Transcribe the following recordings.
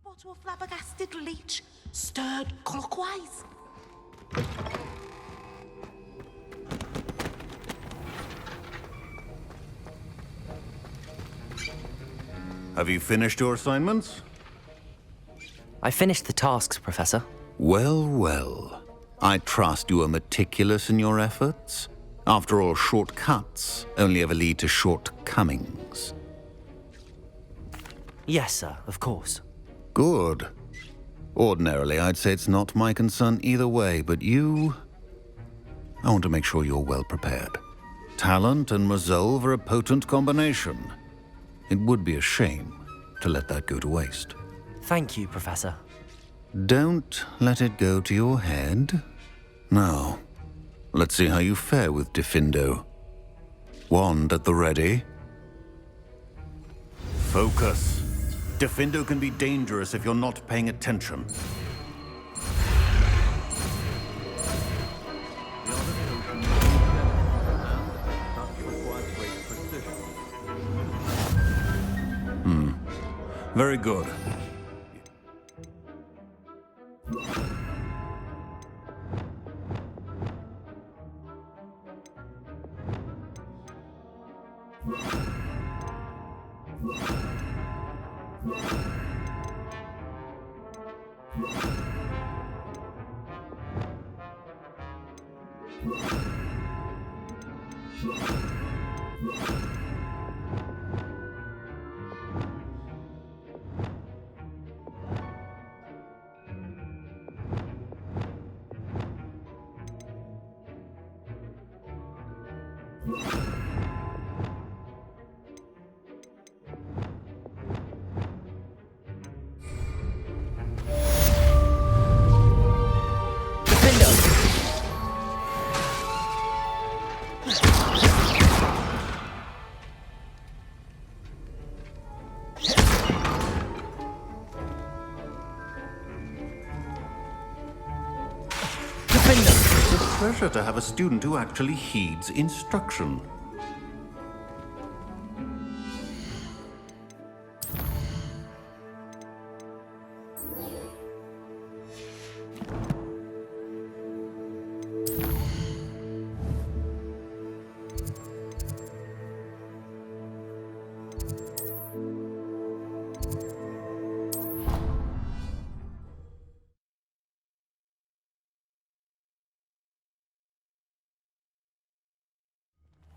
Brought to a flabbergasted leech, stirred clockwise. Have you finished your assignments? I finished the tasks, Professor. Well, well. I trust you are meticulous in your efforts. After all, shortcuts only ever lead to shortcomings. Yes, sir, of course. Good. Ordinarily, I'd say it's not my concern either way, but you... I want to make sure you're well prepared. Talent and resolve are a potent combination. It would be a shame to let that go to waste. Thank you, Professor. Don't let it go to your head. Now, let's see how you fare with Diffindo. Wand at the ready. Focus. Diffindo can be dangerous if you're not paying attention. Very good. It's a pleasure to have a student who actually heeds instruction.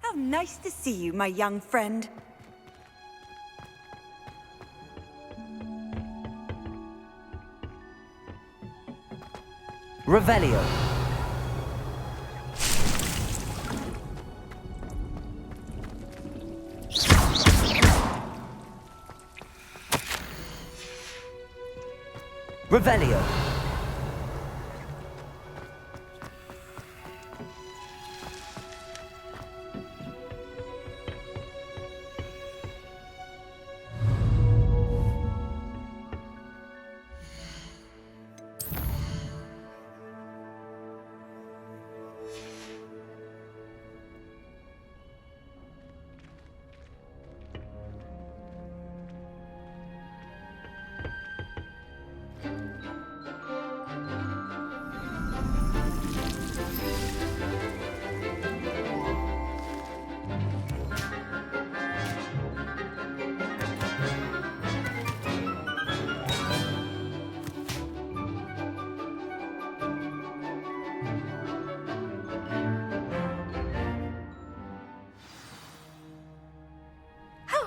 How nice to see you, my young friend. Revelio. Revelio.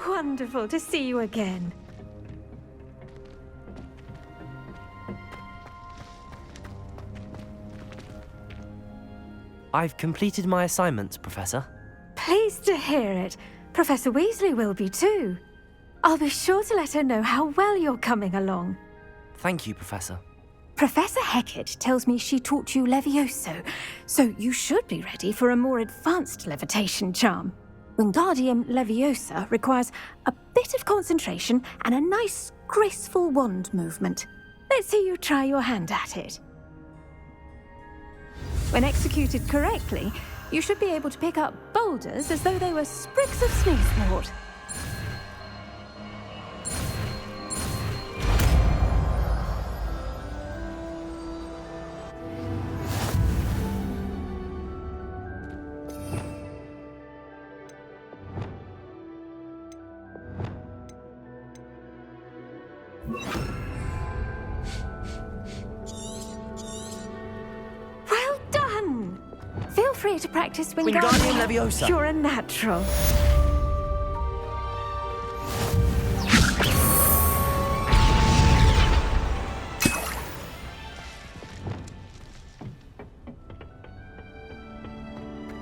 Wonderful to see you again. I've completed my assignments, Professor. Pleased to hear it. Professor Weasley will be too. I'll be sure to let her know how well you're coming along. Thank you, Professor. Professor Hecat tells me she taught you Levioso, so you should be ready for a more advanced levitation charm. Wingardium Leviosa requires a bit of concentration and a nice, graceful wand movement. Let's see you try your hand at it. When executed correctly, you should be able to pick up boulders as though they were sprigs of sneezewort. free to practice Wingardium Wingardium Leviosa. You're a natural.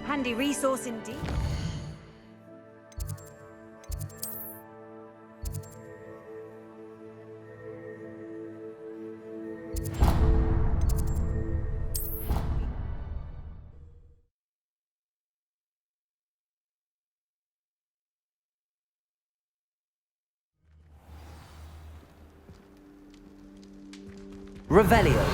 Handy resource indeed. Revelio.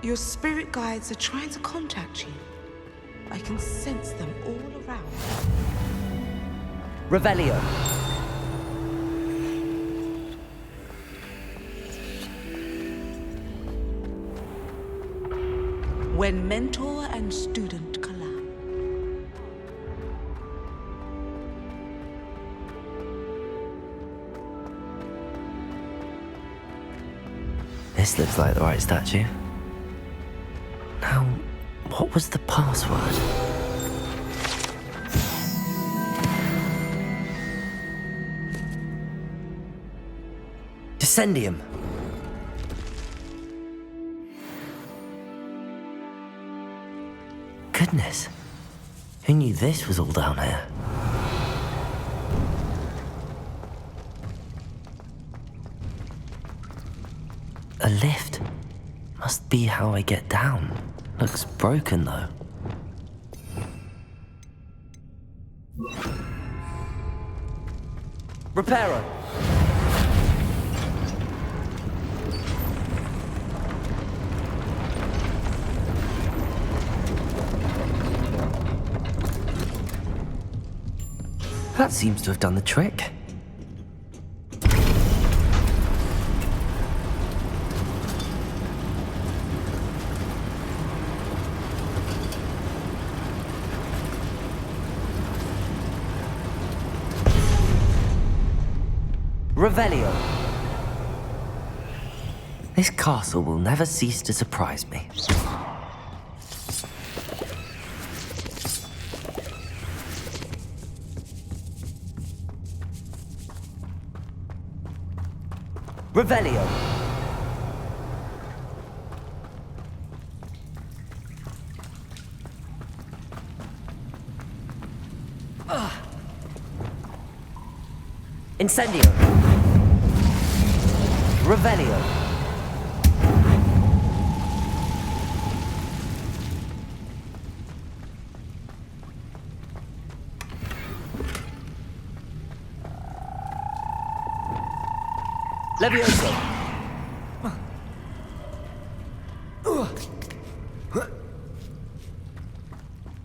Your spirit guides are trying to contact you. I can sense them all around. Revelio. When mentor and student collide. This looks like the right statue. Now, what was the password? Descendium. Goodness. Who knew this was all down here? A lift. Must be how I get down. Looks broken though. Reparo. That seems to have done the trick. Revelio. This castle will never cease to surprise me. Revelio. Incendio. Revelio. Levioso.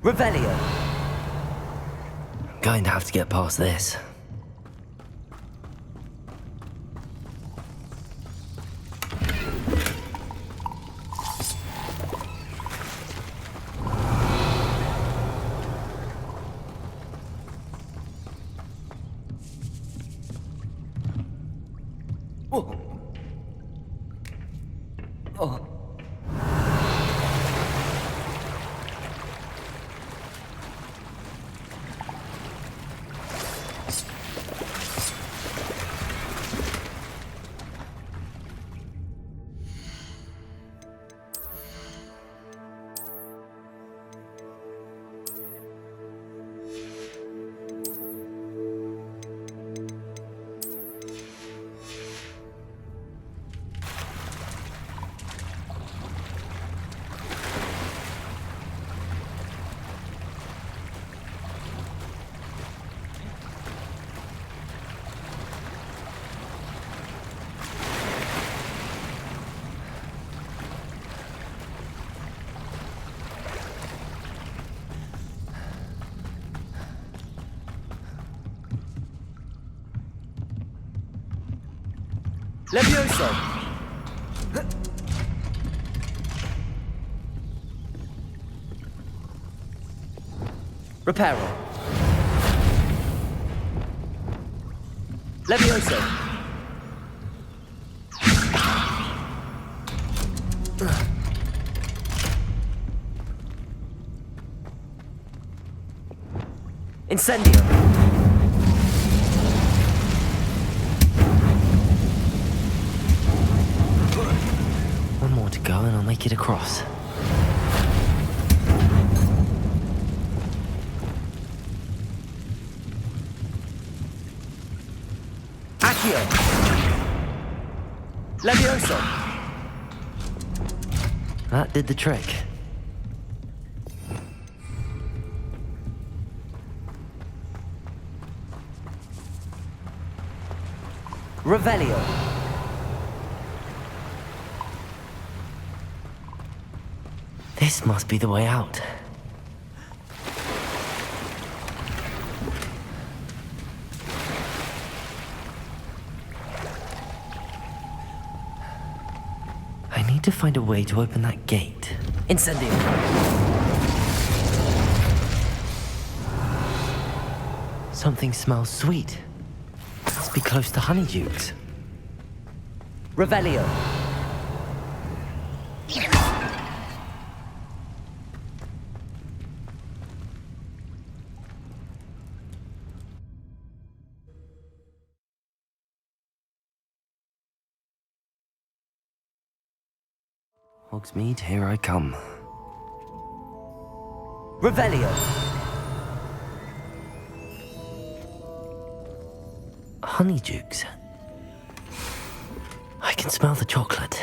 Revelio. Going to have to get past this. Levioso! Reparo. Levioso! Incendio! One more to go and I'll make it across. Accio! Levioso! That did the trick. Revelio. This must be the way out. I need to find a way to open that gate. Incendio. Something smells sweet. Must be close to Honeydukes. Revelio. Hogsmeade, here I come. Revelio. Honeydukes. I can smell the chocolate.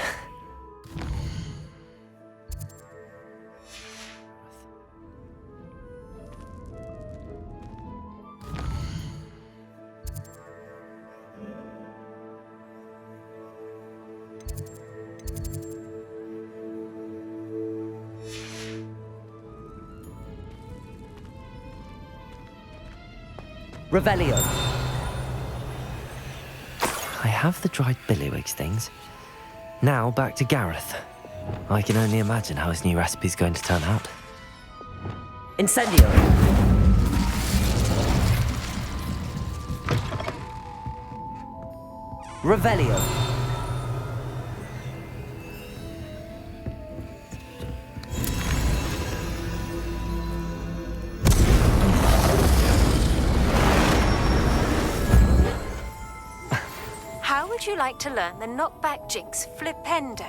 Revelio. I have the dried billywigs things. Now back to Gareth. I can only imagine how his new recipe's going to turn out. Incendio! Revelio. How would you like to learn the knockback jinx flipendo?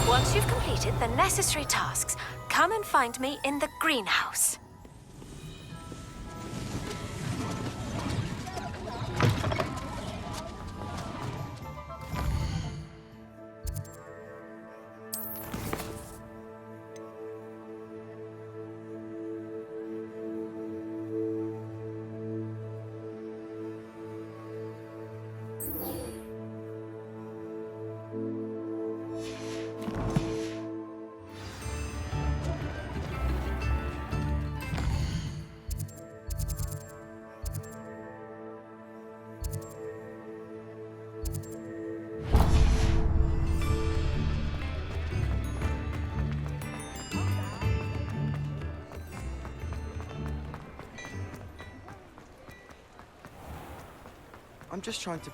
Once you've completed the necessary tasks, come and find me in the greenhouse. I'm just trying to...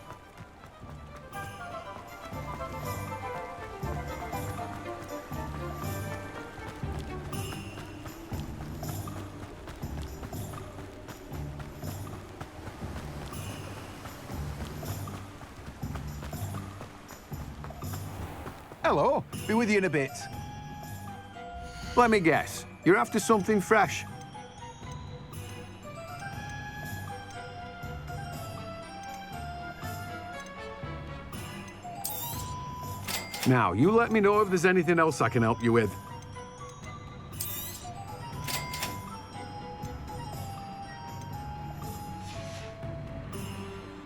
Hello, be with you in a bit. Let me guess, you're after something fresh? Now, you let me know if there's anything else I can help you with.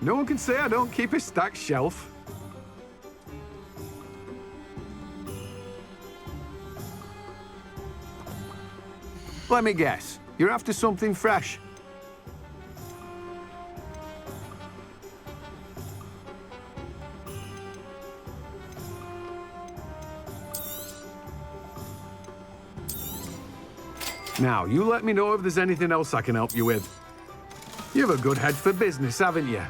No one can say I don't keep a stacked shelf. Let me guess, you're after something fresh? Now, you let me know if there's anything else I can help you with. You have a good head for business, haven't you?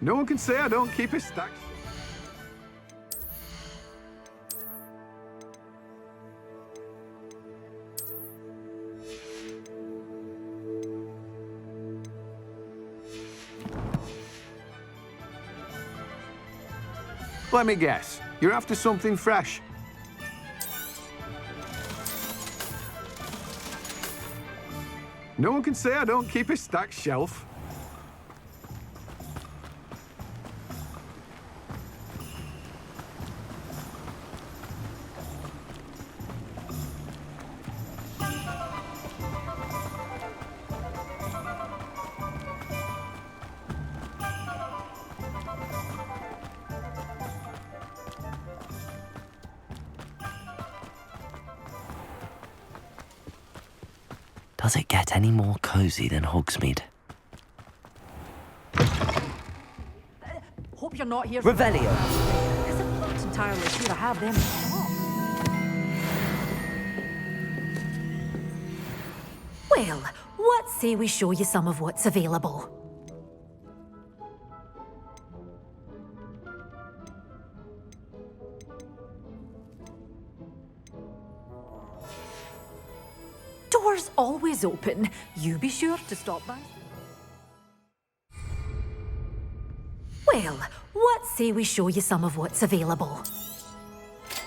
No one can say I don't keep a stack. Let me guess. You're after something fresh. No one can say I don't keep a stacked shelf. Does it get any more cozy than Hogsmeade? Hope you're not here. Revelio! Because I'm not entirely sure I have them. Well, what say we show you some of what's available? Doors always open. You be sure to stop by. Well, what say we show you some of what's available?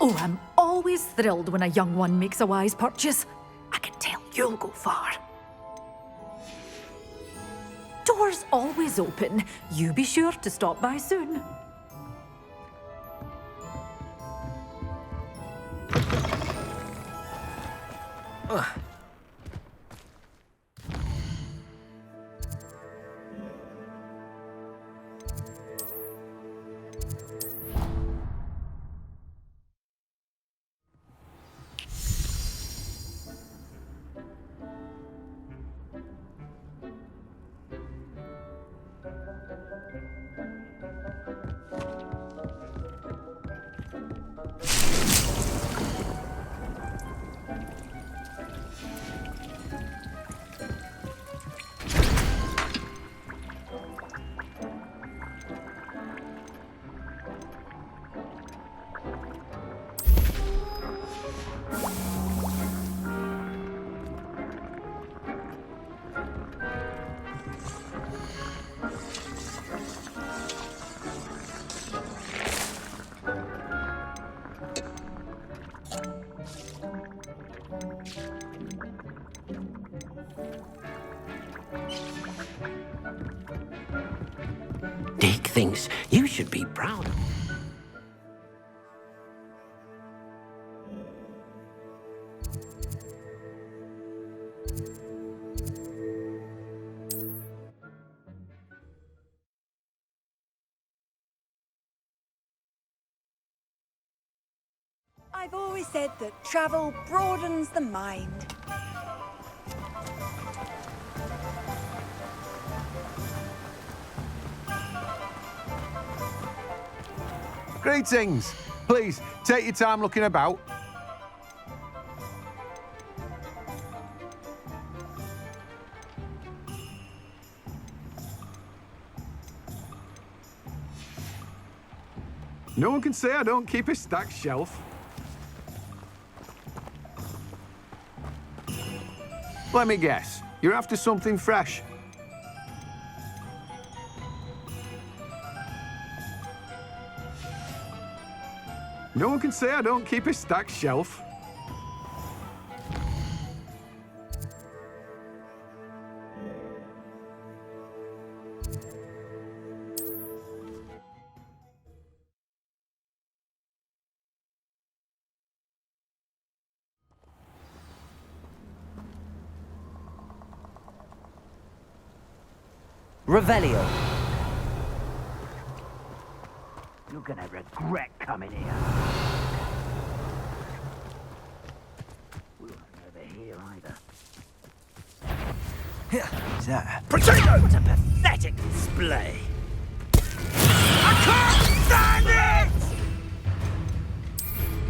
Oh, I'm always thrilled when a young one makes a wise purchase. I can tell you'll go far. Doors always open. You be sure to stop by soon. Dick thinks you should be proud of. I've always said that travel broadens the mind. Greetings. Please, take your time looking about. No one can say I don't keep a stacked shelf. Let me guess. You're after something fresh. No one can say I don't keep a stacked shelf. Revelio! You're gonna regret coming here. We'll never hear Is that Potato! what a pathetic display! I can't stand it!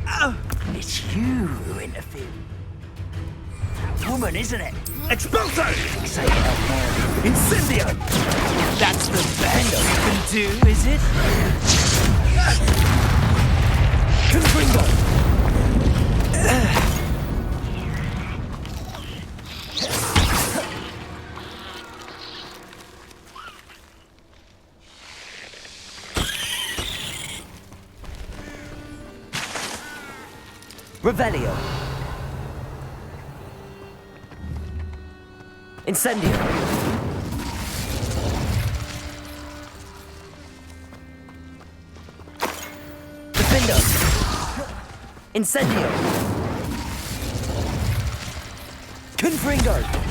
Oh, it's you who interfered. That woman, isn't it? Expulso! Say it out loud. Incendio! That's the best you can do, is it? Confringo! Revelio. Incendio. Defendo. Incendio. Confringo.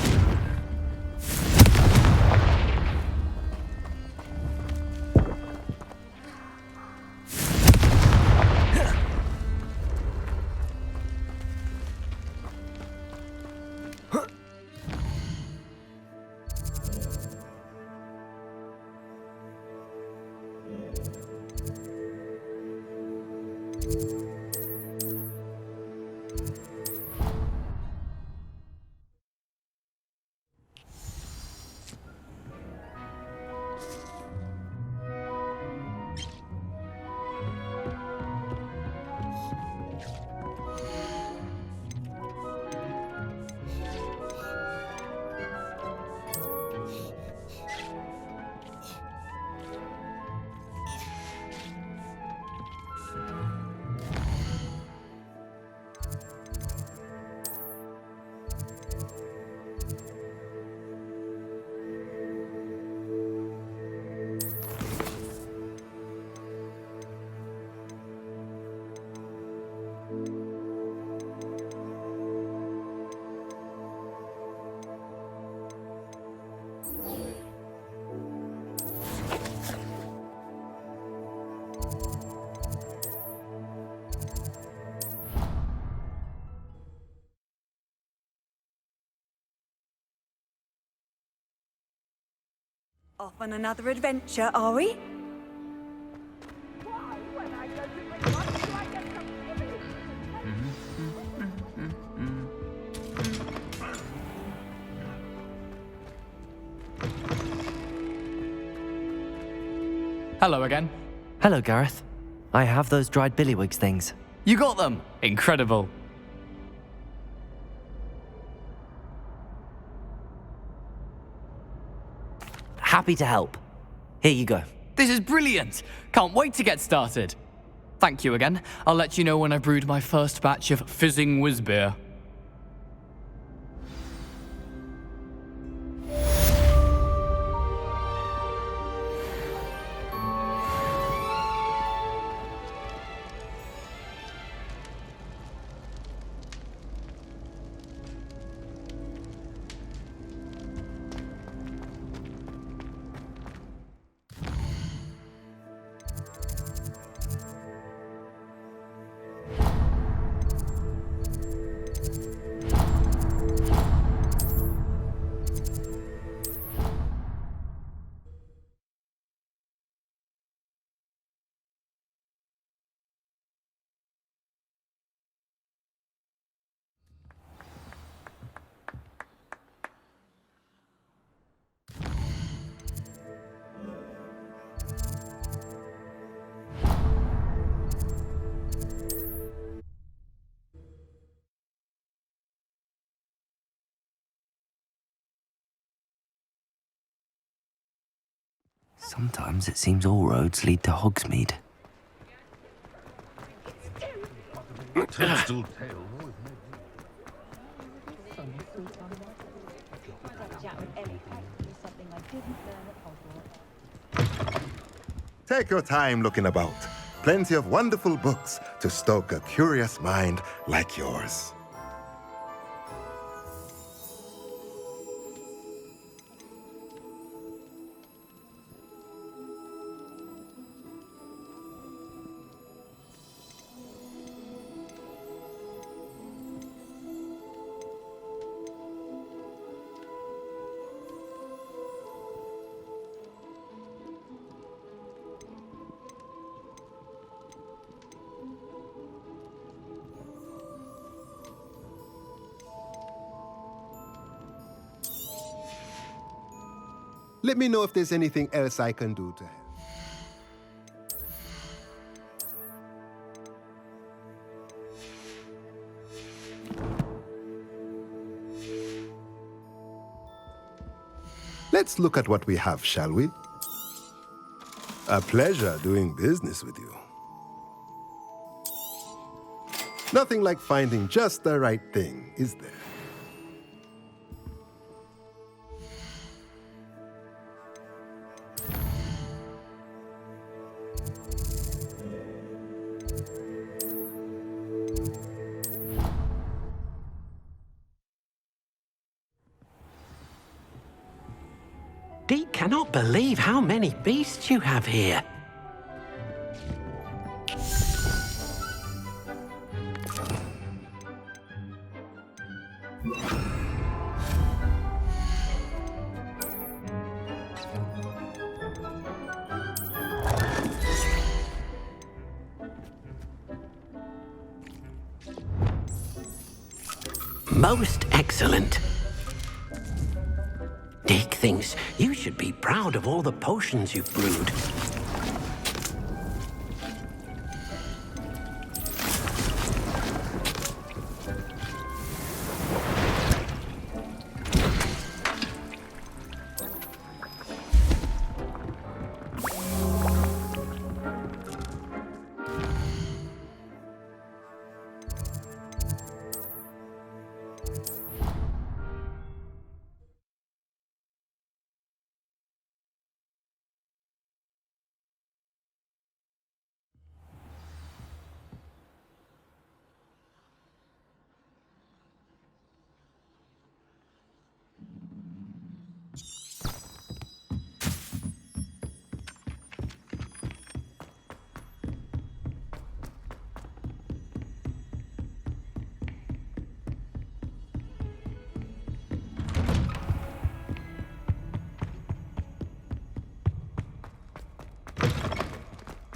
Off on another adventure, are we? Hello again. Hello, Gareth. I have those dried billywigs things. You got them! Incredible. Happy to help. Here you go. This is brilliant! Can't wait to get started. Thank you again. I'll let you know when I brewed my first batch of fizzing whiz-beer. Sometimes it seems all roads lead to Hogsmeade. Take your time looking about. Plenty of wonderful books to stoke a curious mind like yours. Let me know if there's anything else I can do to help. Let's look at what we have, shall we? A pleasure doing business with you. Nothing like finding just the right thing, is there? Dee cannot believe how many beasts you have here. Most excellent. Dick thinks you should be proud of all the potions you've brewed.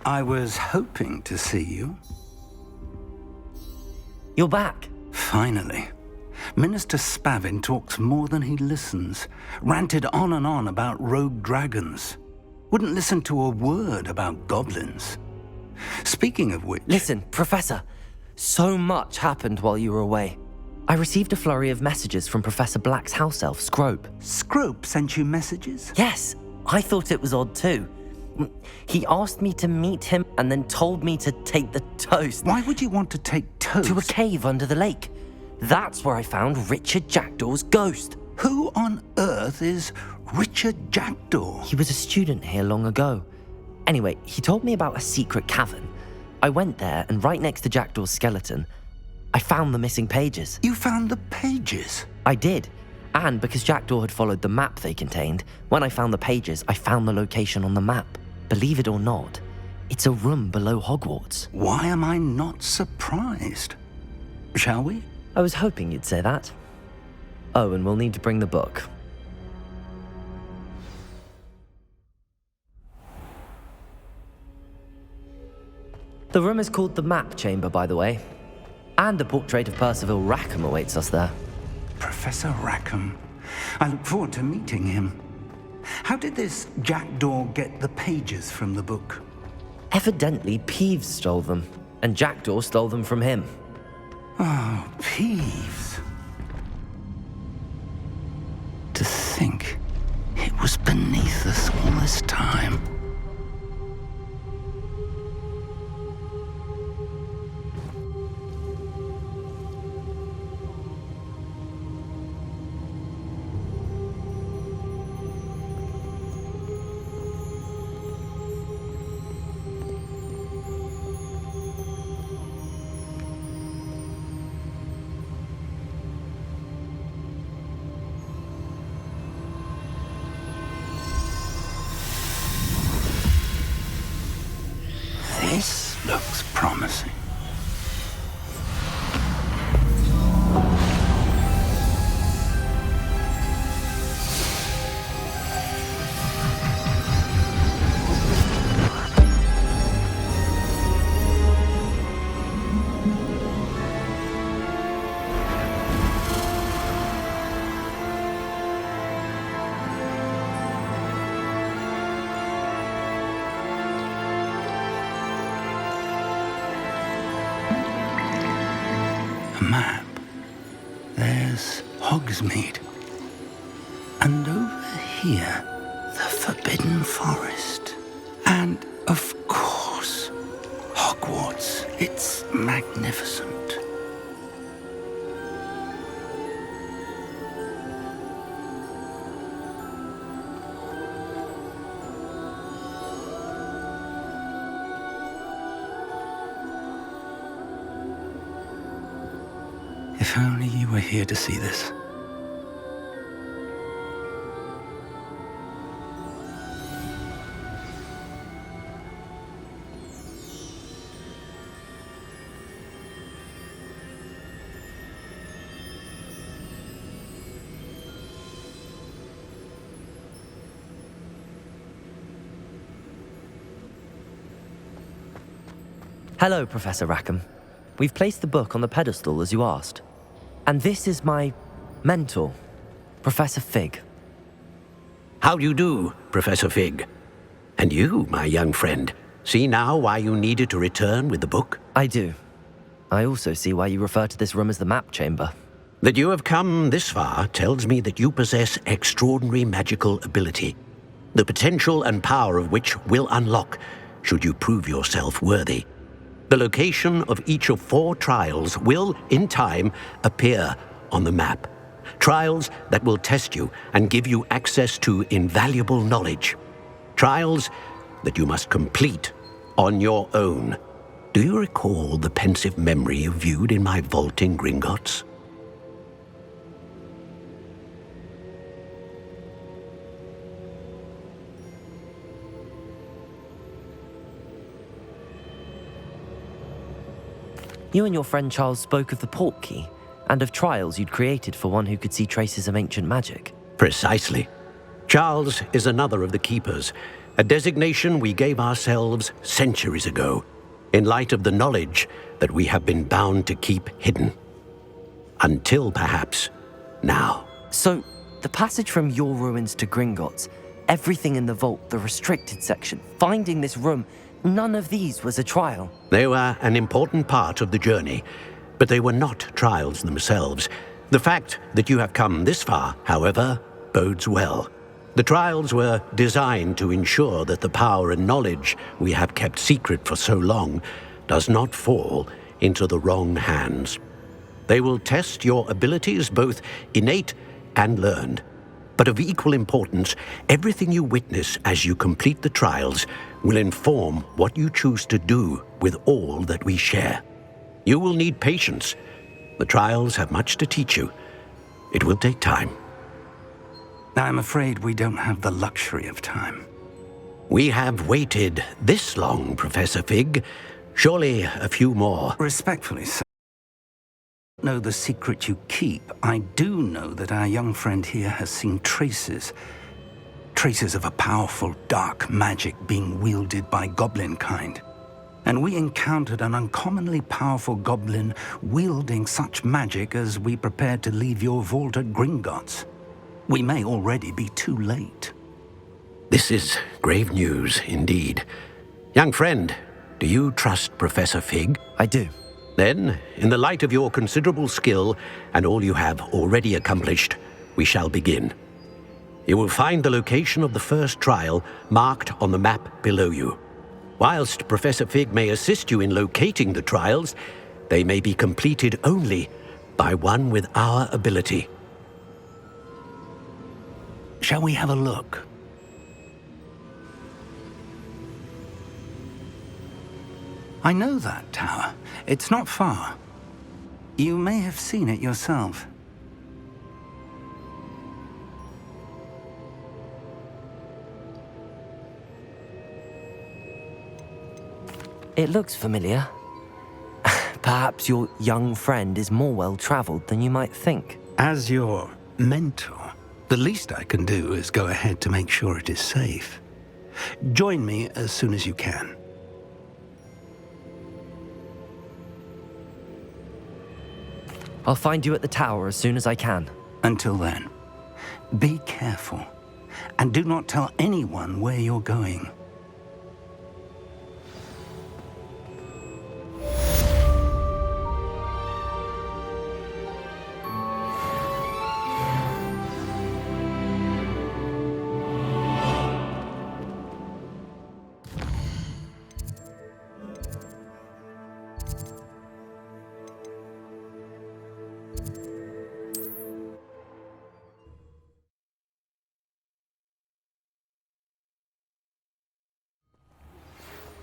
I was hoping to see you. You're back. Finally. Minister Spavin talks more than he listens. Ranted on and on about rogue dragons. Wouldn't listen to a word about goblins. Speaking of which... Listen, Professor. So much happened while you were away. I received a flurry of messages from Professor Black's house elf, Scrope. Scrope sent you messages? Yes. I thought it was odd too. He asked me to meet him and then told me to take the toast. Why would you want to take toast? To a cave under the lake. That's where I found Richard Jackdaw's ghost. Who on earth is Richard Jackdaw? He was a student here long ago. Anyway, he told me about a secret cavern. I went there, and right next to Jackdaw's skeleton, I found the missing pages. You found the pages? I did. And because Jackdaw had followed the map they contained, when I found the pages, I found the location on the map. Believe it or not, it's a room below Hogwarts. Why am I not surprised? Shall we? I was hoping you'd say that. Oh, and we'll need to bring the book. The room is called the Map Chamber, by the way. And a portrait of Percival Rackham awaits us there. Professor Rackham. I look forward to meeting him. How did this Jackdaw get the pages from the book? Evidently, Peeves stole them, and Jackdaw stole them from him. Oh, Peeves. To think it was beneath us all this time. there's Hogsmeade. And over here, the Forbidden Forest. And, of course, Hogwarts. It's magnificent. If only you were here to see this. Hello, Professor Rackham. We've placed the book on the pedestal as you asked. And this is my mentor, Professor Fig. How do you do, Professor Fig? And you, my young friend, see now why you needed to return with the book? I do. I also see why you refer to this room as the map chamber. That you have come this far tells me that you possess extraordinary magical ability, the potential and power of which will unlock should you prove yourself worthy. The location of each of 4 trials will, in time, appear on the map. Trials that will test you and give you access to invaluable knowledge. Trials that you must complete on your own. Do you recall the pensive memory you viewed in my vault in Gringotts? You and your friend Charles spoke of the portkey and of trials you'd created for one who could see traces of ancient magic. Precisely. Charles is another of the keepers, a designation we gave ourselves centuries ago, in light of the knowledge that we have been bound to keep hidden. Until perhaps now. So, the passage from your ruins to Gringotts, everything in the vault, the restricted section, finding this room, none of these was a trial. They were an important part of the journey, but they were not trials themselves. The fact that you have come this far, however, bodes well. The trials were designed to ensure that the power and knowledge we have kept secret for so long does not fall into the wrong hands. They will test your abilities, both innate and learned. But of equal importance, everything you witness as you complete the trials will inform what you choose to do with all that we share. You will need patience. The trials have much to teach you. It will take time. I'm afraid we don't have the luxury of time. We have waited this long, Professor Fig. Surely a few more. Respectfully, sir. I don't know the secret you keep. I do know that our young friend here has seen traces of a powerful dark magic being wielded by goblin kind. And we encountered an uncommonly powerful goblin wielding such magic as we prepared to leave your vault at Gringotts. We may already be too late. This is grave news indeed. Young friend, do you trust Professor Fig? I do. Then, in the light of your considerable skill and all you have already accomplished, we shall begin. You will find the location of the first trial marked on the map below you. Whilst Professor Fig may assist you in locating the trials, they may be completed only by one with our ability. Shall we have a look? I know that tower. It's not far. You may have seen it yourself. It looks familiar. Perhaps your young friend is more well-traveled than you might think. As your mentor, the least I can do is go ahead to make sure it is safe. Join me as soon as you can. I'll find you at the tower as soon as I can. Until then, be careful, and do not tell anyone where you're going.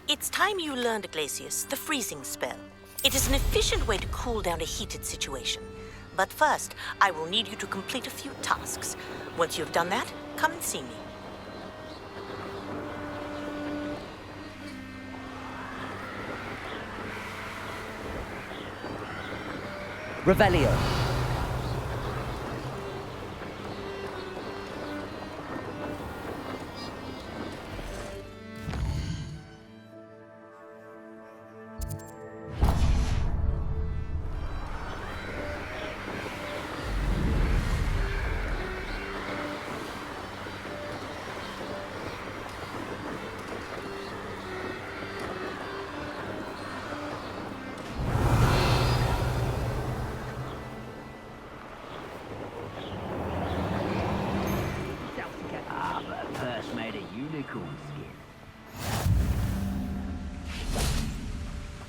It's time you learned, Glacius, the freezing spell. It is an efficient way to cool down a heated situation. But first, I will need you to complete a few tasks. Once you have done that, come and see me. Revelio.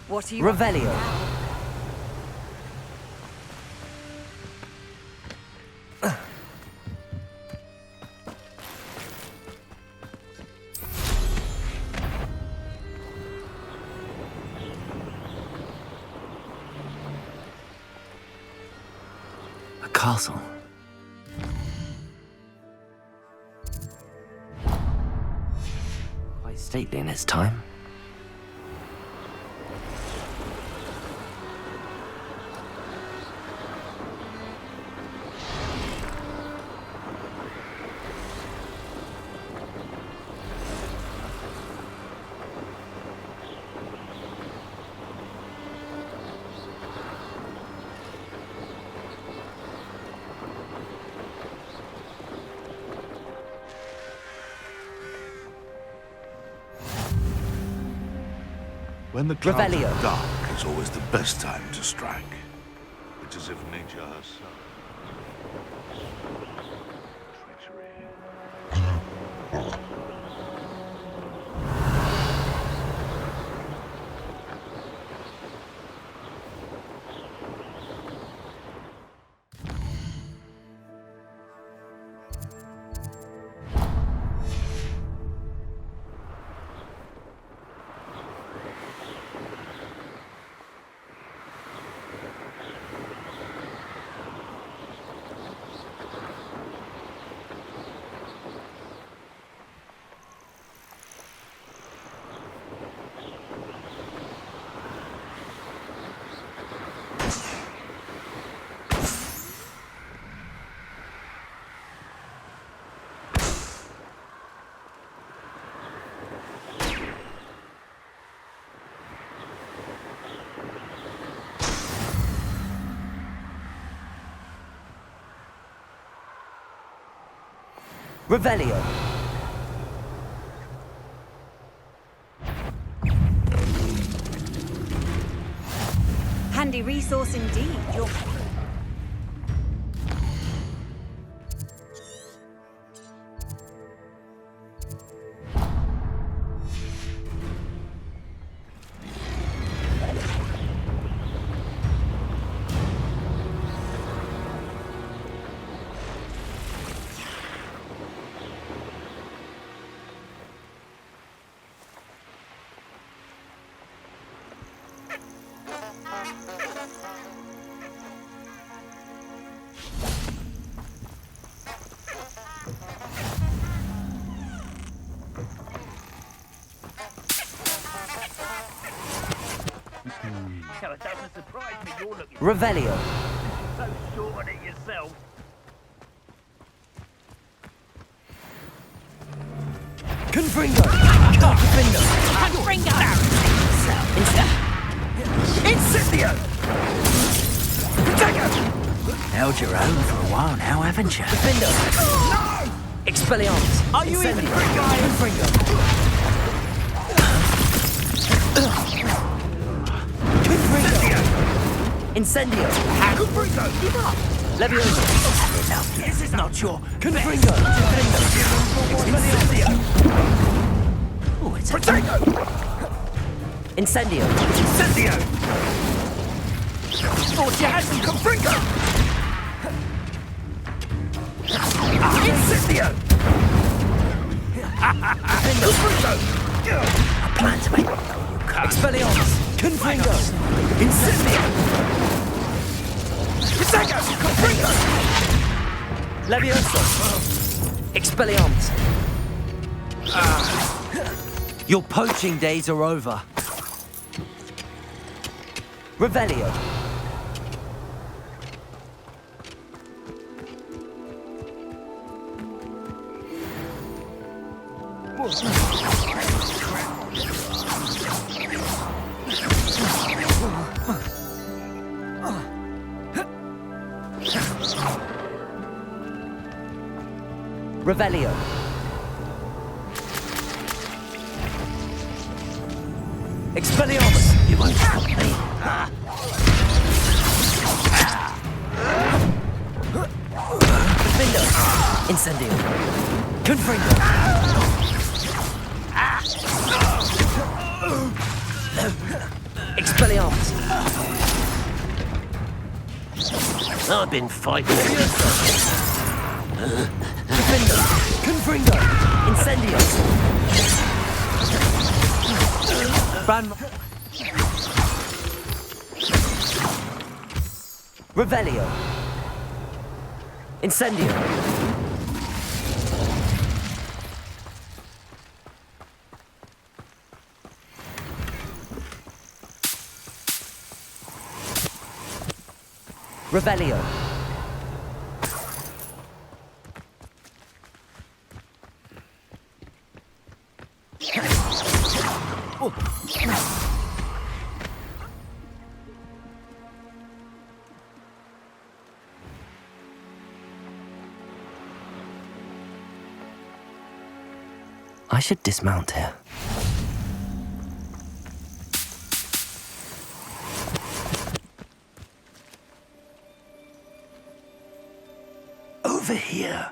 What are you... Revelio. A castle. Quite stately in its time. When the clouds Revelio. are dark is always the best time to strike. It's as if nature herself. Treachery. Revelio. Handy resource indeed. You're... So it doesn't surprise me you're looking Revelio. so short on it yourself. Confringo. Confringo. Incendio! Held your own for a while now, haven't you? Defendo. No! Expelliarmus. Are you even Confringo. Incendio. Confringo, give up! Levioso. This is not your Confringo. Oh, it's a Protego! Incendio. Incendio! Thought you had some Confringo! Incendio! Levioso! Expelliarmus! Your poaching days are over. Revelio! Revelio. Expelliarmus! You won't stop me. Defendo. Incendio. Confringo. Expelliarmus. I've been fighting. Defendo. Confringo. Incendio. Revelio. Incendio. Revelio. I should dismount here. Over here.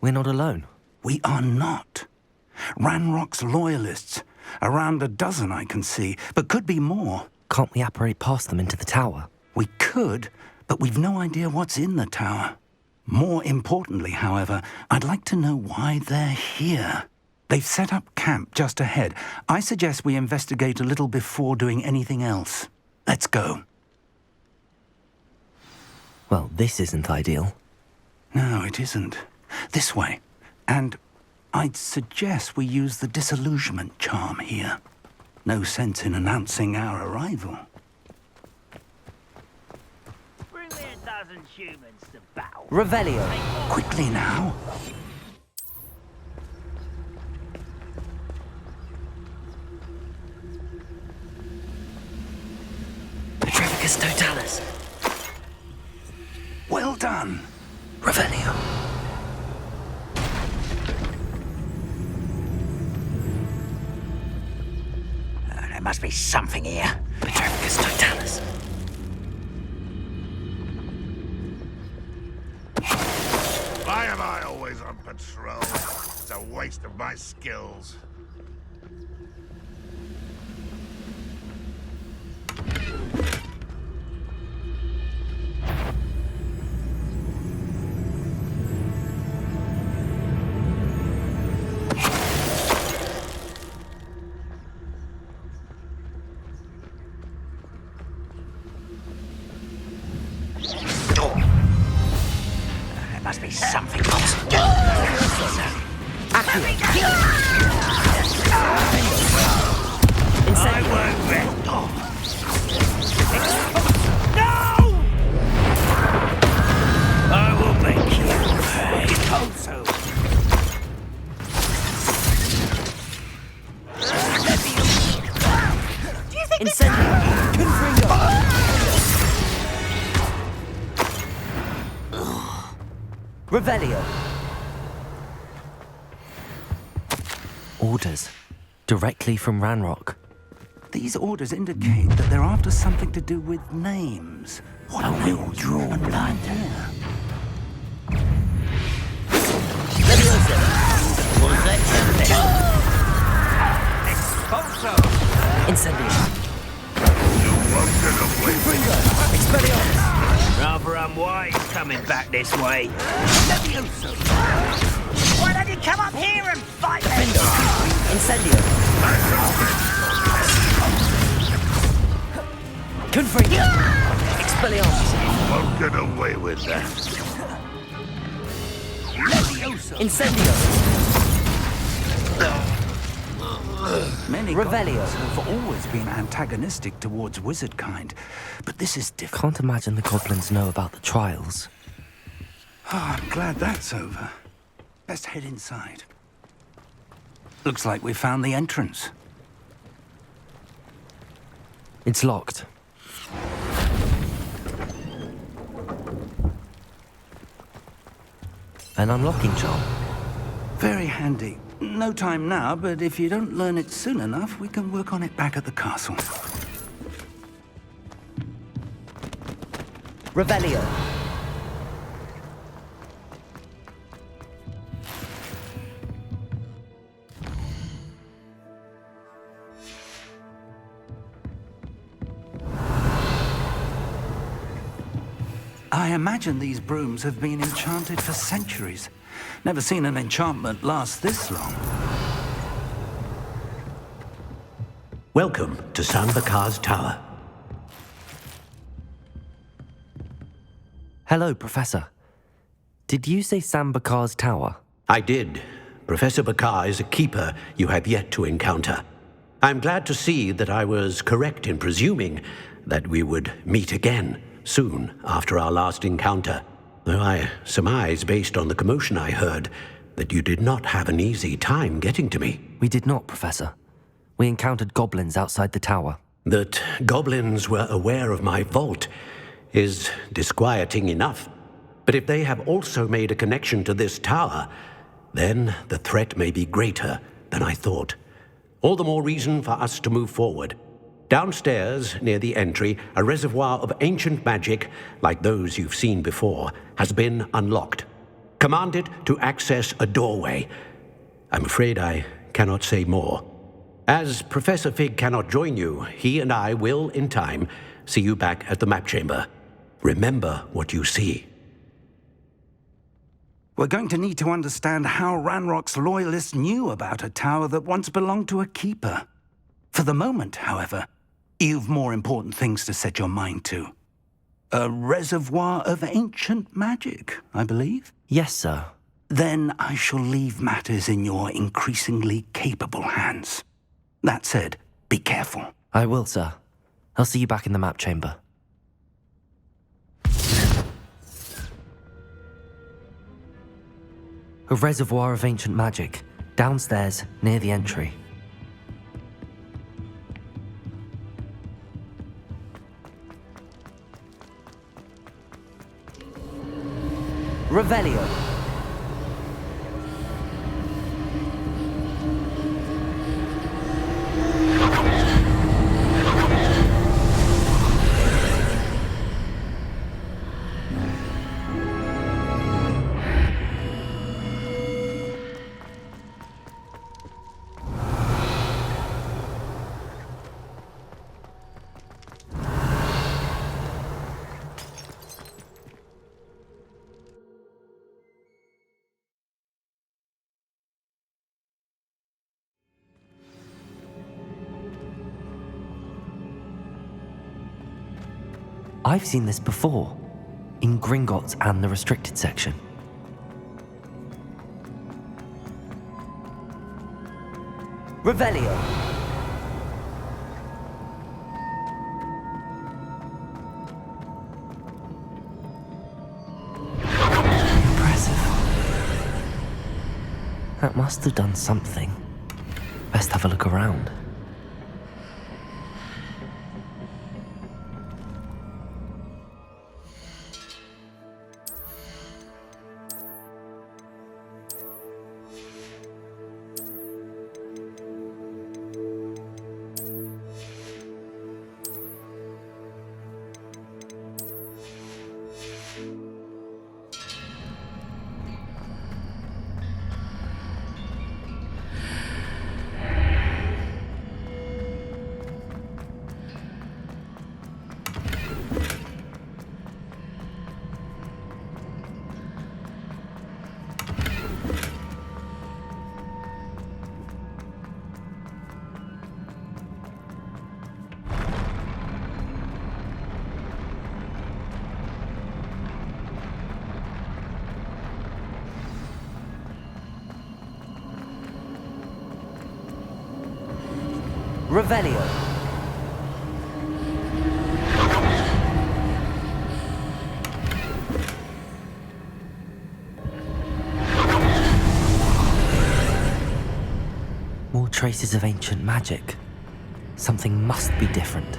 We're not alone. We are not. Ranrock's loyalists. Around a dozen I can see, but could be more. Can't we apparate past them into the tower? We could, but we've no idea what's in the tower. More importantly, however, I'd like to know why they're here. They've set up camp just ahead. I suggest we investigate a little before doing anything else. Let's go. Well, this isn't ideal. No, it isn't. This way. And I'd suggest we use the disillusionment charm here. No sense in announcing our arrival. Bring me a dozen humans to battle. Revelio. Quickly now. Petrificus totalis. Well done. Revelio. There must be something here. Petrificus totalis. Why am I always on patrol? It's a waste of my skills. Must be something else. I won't let off. No! I will make you pay. Also. Do you think Incendio. Confringo. Revelio. Orders. Directly from Ranrock. These orders indicate that they're after something to do with names. What A well-drawn blood. Levioso. Expulso. Incendio. You won't get away. Confringo. Expelliarmus. Rather unwise coming back this this way. Levioso! Why don't you come up here and fight them? Incendio. Confringo. Expelliarmus. Won't get away with that. Levioso! Incendio. Many Revelio. goblins have always been antagonistic towards wizard kind, but this is different. Can't imagine the goblins know about the trials. Oh, I'm glad that's over. Best head inside. Looks like we found the entrance. It's locked. An unlocking charm. Very handy. No time now, but if you don't learn it soon enough, we can work on it back at the castle. Revelio. I imagine these brooms have been enchanted for centuries. Never seen an enchantment last this long. Welcome to Sambakar's Tower. Hello, Professor. Did you say Sambakar's Tower? I did. Professor Bakar is a keeper you have yet to encounter. I'm glad to see that I was correct in presuming that we would meet again soon after our last encounter, though I surmise, based on the commotion I heard, that you did not have an easy time getting to me. We did not, Professor. We encountered goblins outside the tower. That goblins were aware of my vault is disquieting enough. But if they have also made a connection to this tower, then the threat may be greater than I thought. All the more reason for us to move forward. Downstairs, near the entry, a reservoir of ancient magic, like those you've seen before, has been unlocked. Commanded to access a doorway. I'm afraid I cannot say more. As Professor Fig cannot join you, he and I will, in time, see you back at the map chamber. Remember what you see. We're going to need to understand how Ranrock's loyalists knew about a tower that once belonged to a keeper. For the moment, however, you've more important things to set your mind to. A reservoir of ancient magic, I believe? Yes, sir. Then I shall leave matters in your increasingly capable hands. That said, be careful. I will, sir. I'll see you back in the map chamber. A reservoir of ancient magic, downstairs, near the entry. Revelio. I've seen this before, in Gringotts and the restricted section. Revelio. Impressive. That must have done something. Best have a look around. Revelio. More traces of ancient magic. Something must be different.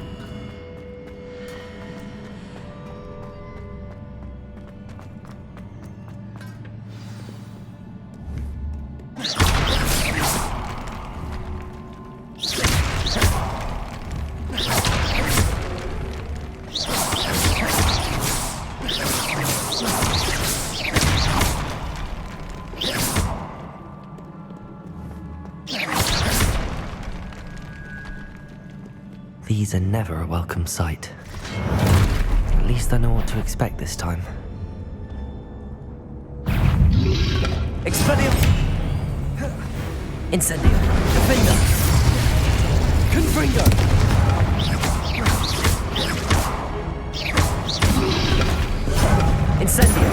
These are never a welcome sight. At least I know what to expect this time. Expellium! Incendio! Defender! Confringo! Incendio!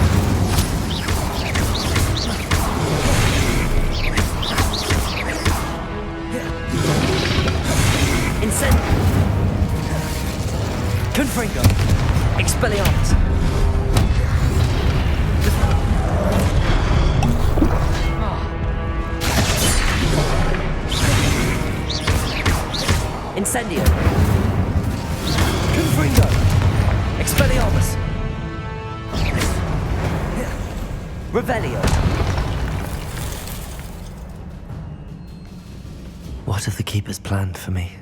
Incendio! Confringo! Expelliarmus! Incendio! Confringo! Expelliarmus! Revelio! What have the Keepers planned for me?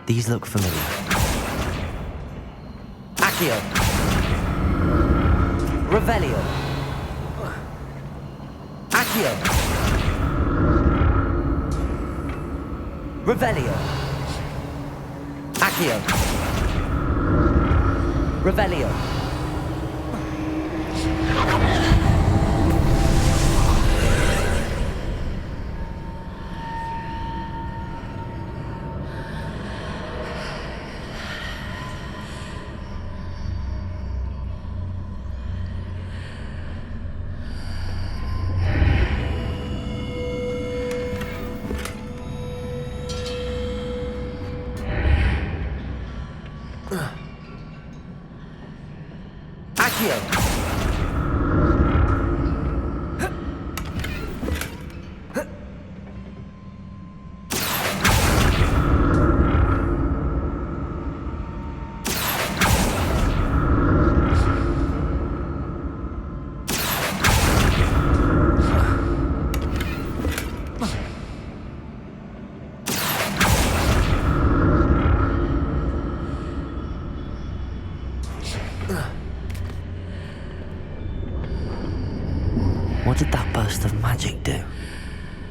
These look familiar. Accio! Revelio! Accio! Revelio! Accio! Revelio! What did that burst of magic do?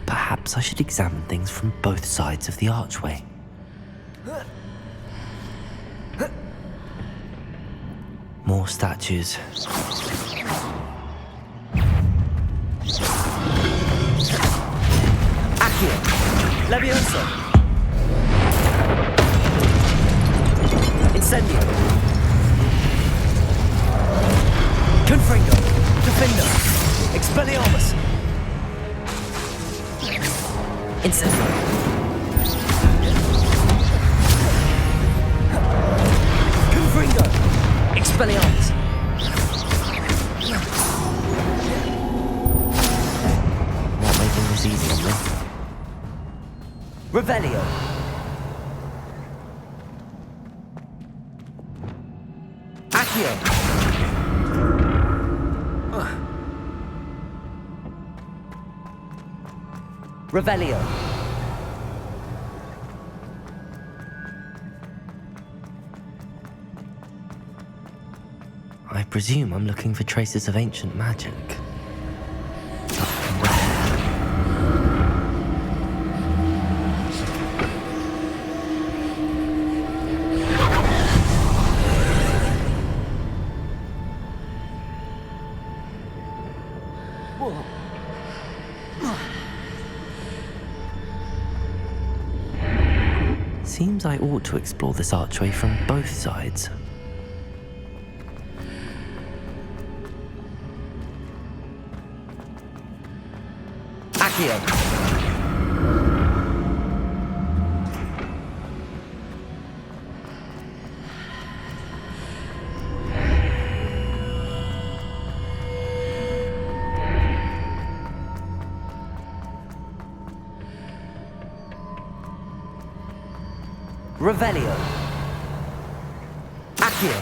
Perhaps I should examine things from both sides of the archway. More statues. Accio! Leviosa! Incendio! Confringo! Defender! Expelliarmus! Incendio! Confringo! Expelliarmus! Not making this easy on me. Revelio! Accio! Revelio! I presume I'm looking for traces of ancient magic. But where? Seems I ought to explore this archway from both sides. Accio! Revelio. Accio.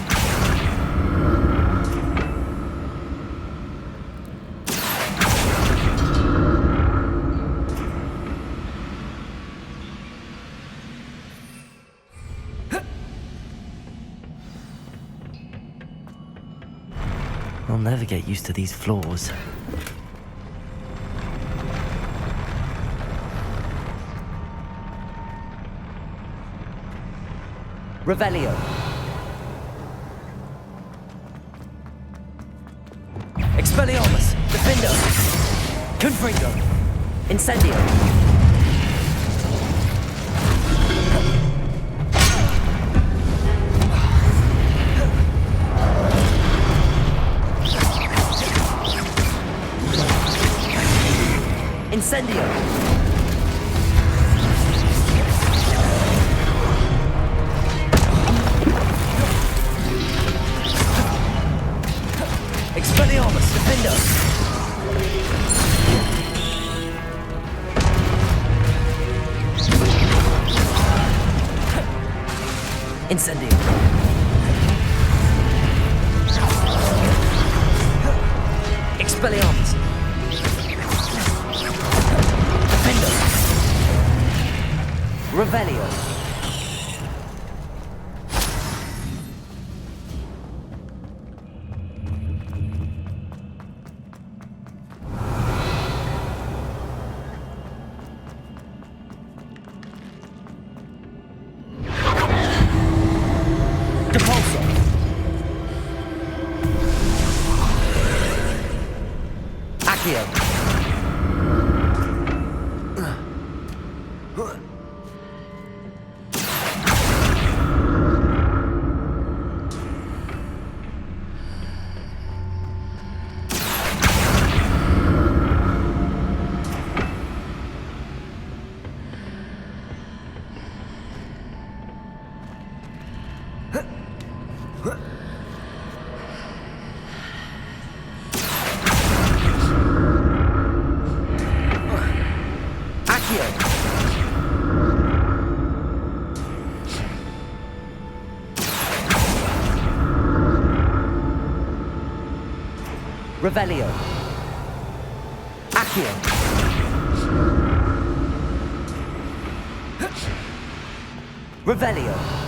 I'll never get used to these floors. Revelio. Expelliarmus. Defendo. Confringo. Incendio. Incendio. Expelliarmus, Defender! Incendio! Expelliarmus! Defender! Revelio! Revelio. Accio. Revelio.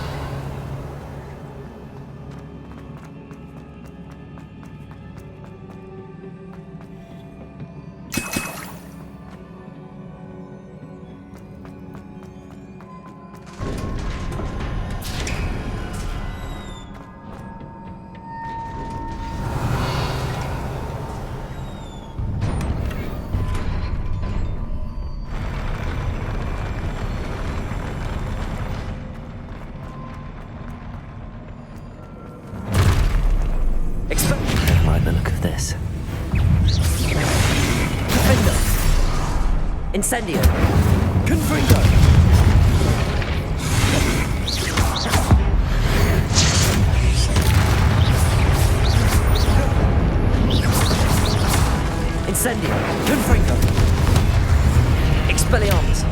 Incendio. Confringo. Incendio. Confringo. Expelliarmus.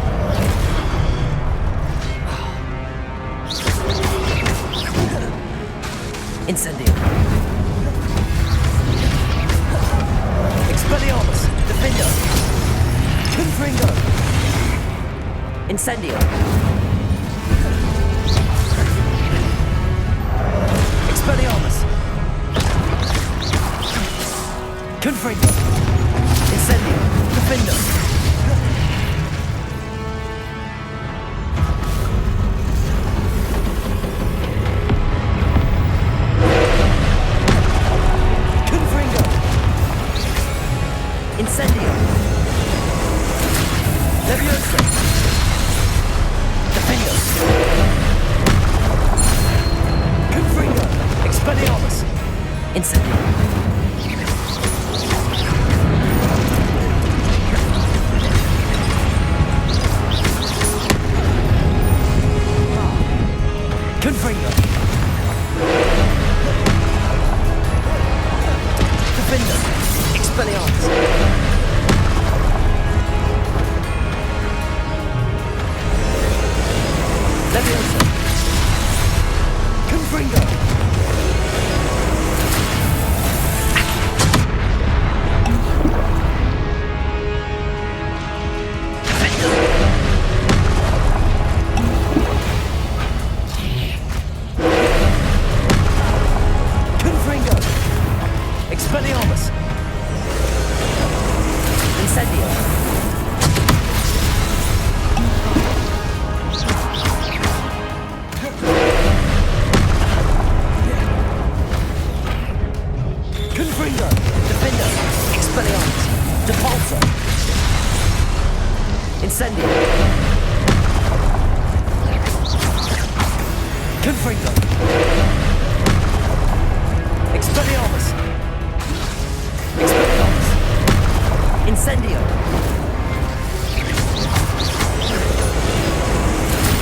Incendio. Expelliarmus. Defender. Confringo! Incendio! Expelliarmus! Confringo! Incendio! Defender! Confringo! Incendio! Leviosa! Defendo! Confringo! Expelliarmus! Incendio! Confringo! Defendo! Expelliarmus! Leviosa! Confringo! Confringo! Expelliarmus! Incendio! Confringo! Defendo! Expelliarmus! Depulso! Incendio! Confringo! Expelliarmus! Expelliarmus! Incendio!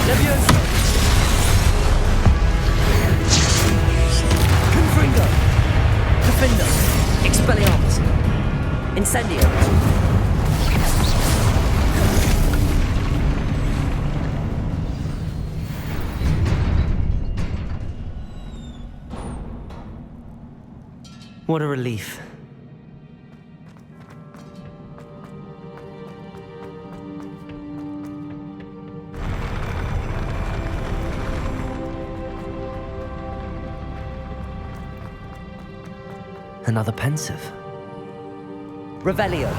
Leviosa! Confringo! Defendo! Expelliarmus! Incendio! What a relief. Another pensive. Revelio.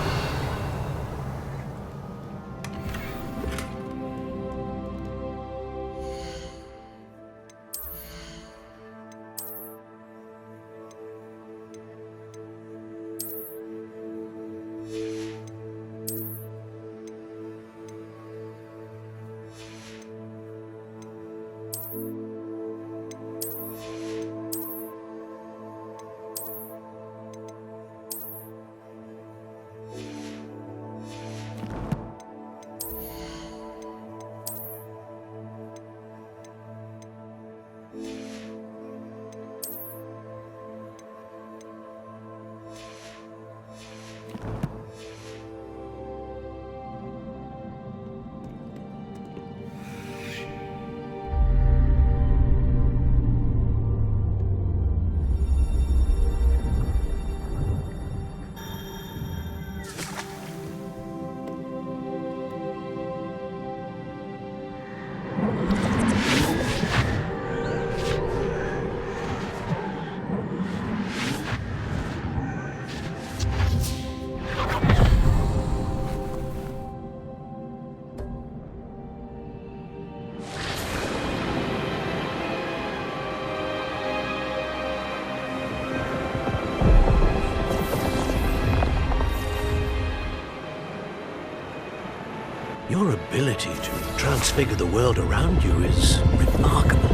Your ability to transfigure the world around you is remarkable.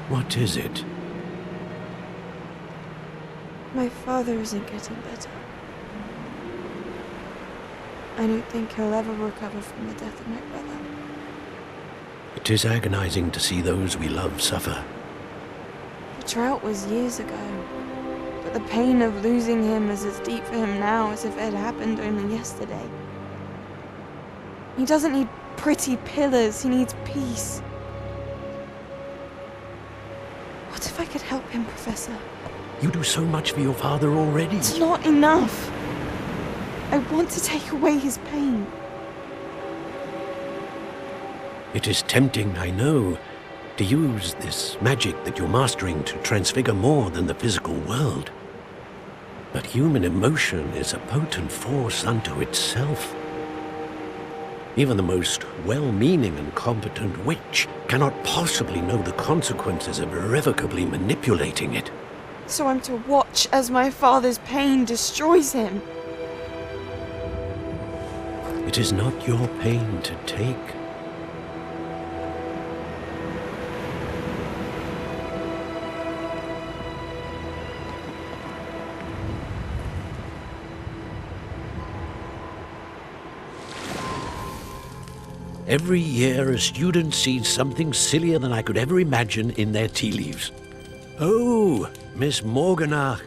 What is it? My father isn't getting better. I don't think he'll ever recover from the death of my brother. It is agonizing to see those we love suffer. The drought was years ago, but the pain of losing him is as deep for him now as if it had happened only yesterday. He doesn't need pretty pillars, he needs peace. What if I could help him, Professor? You do so much for your father already. It's not enough. I want to take away his pain. It is tempting, I know, to use this magic that you're mastering to transfigure more than the physical world. But human emotion is a potent force unto itself. Even the most well-meaning and competent witch cannot possibly know the consequences of irrevocably manipulating it. So I'm to watch as my father's pain destroys him. It is not your pain to take. Every year, a student sees something sillier than I could ever imagine in their tea leaves. Oh, Miss Morganach,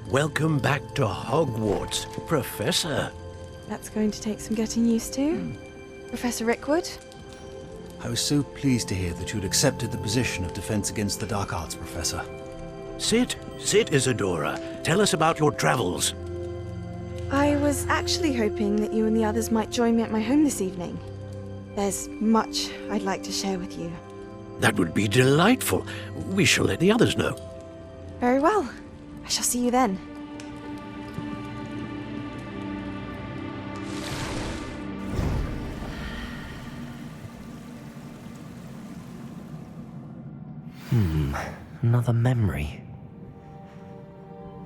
welcome back to Hogwarts, Professor. That's going to take some getting used to. Professor Rickwood? I was so pleased to hear that you'd accepted the position of Defense Against the Dark Arts, Professor. Sit, Isadora. Tell us about your travels. I was actually hoping that you and the others might join me at my home this evening. There's much I'd like to share with you. That would be delightful. We shall let the others know. Very well. I shall see you then. Another memory.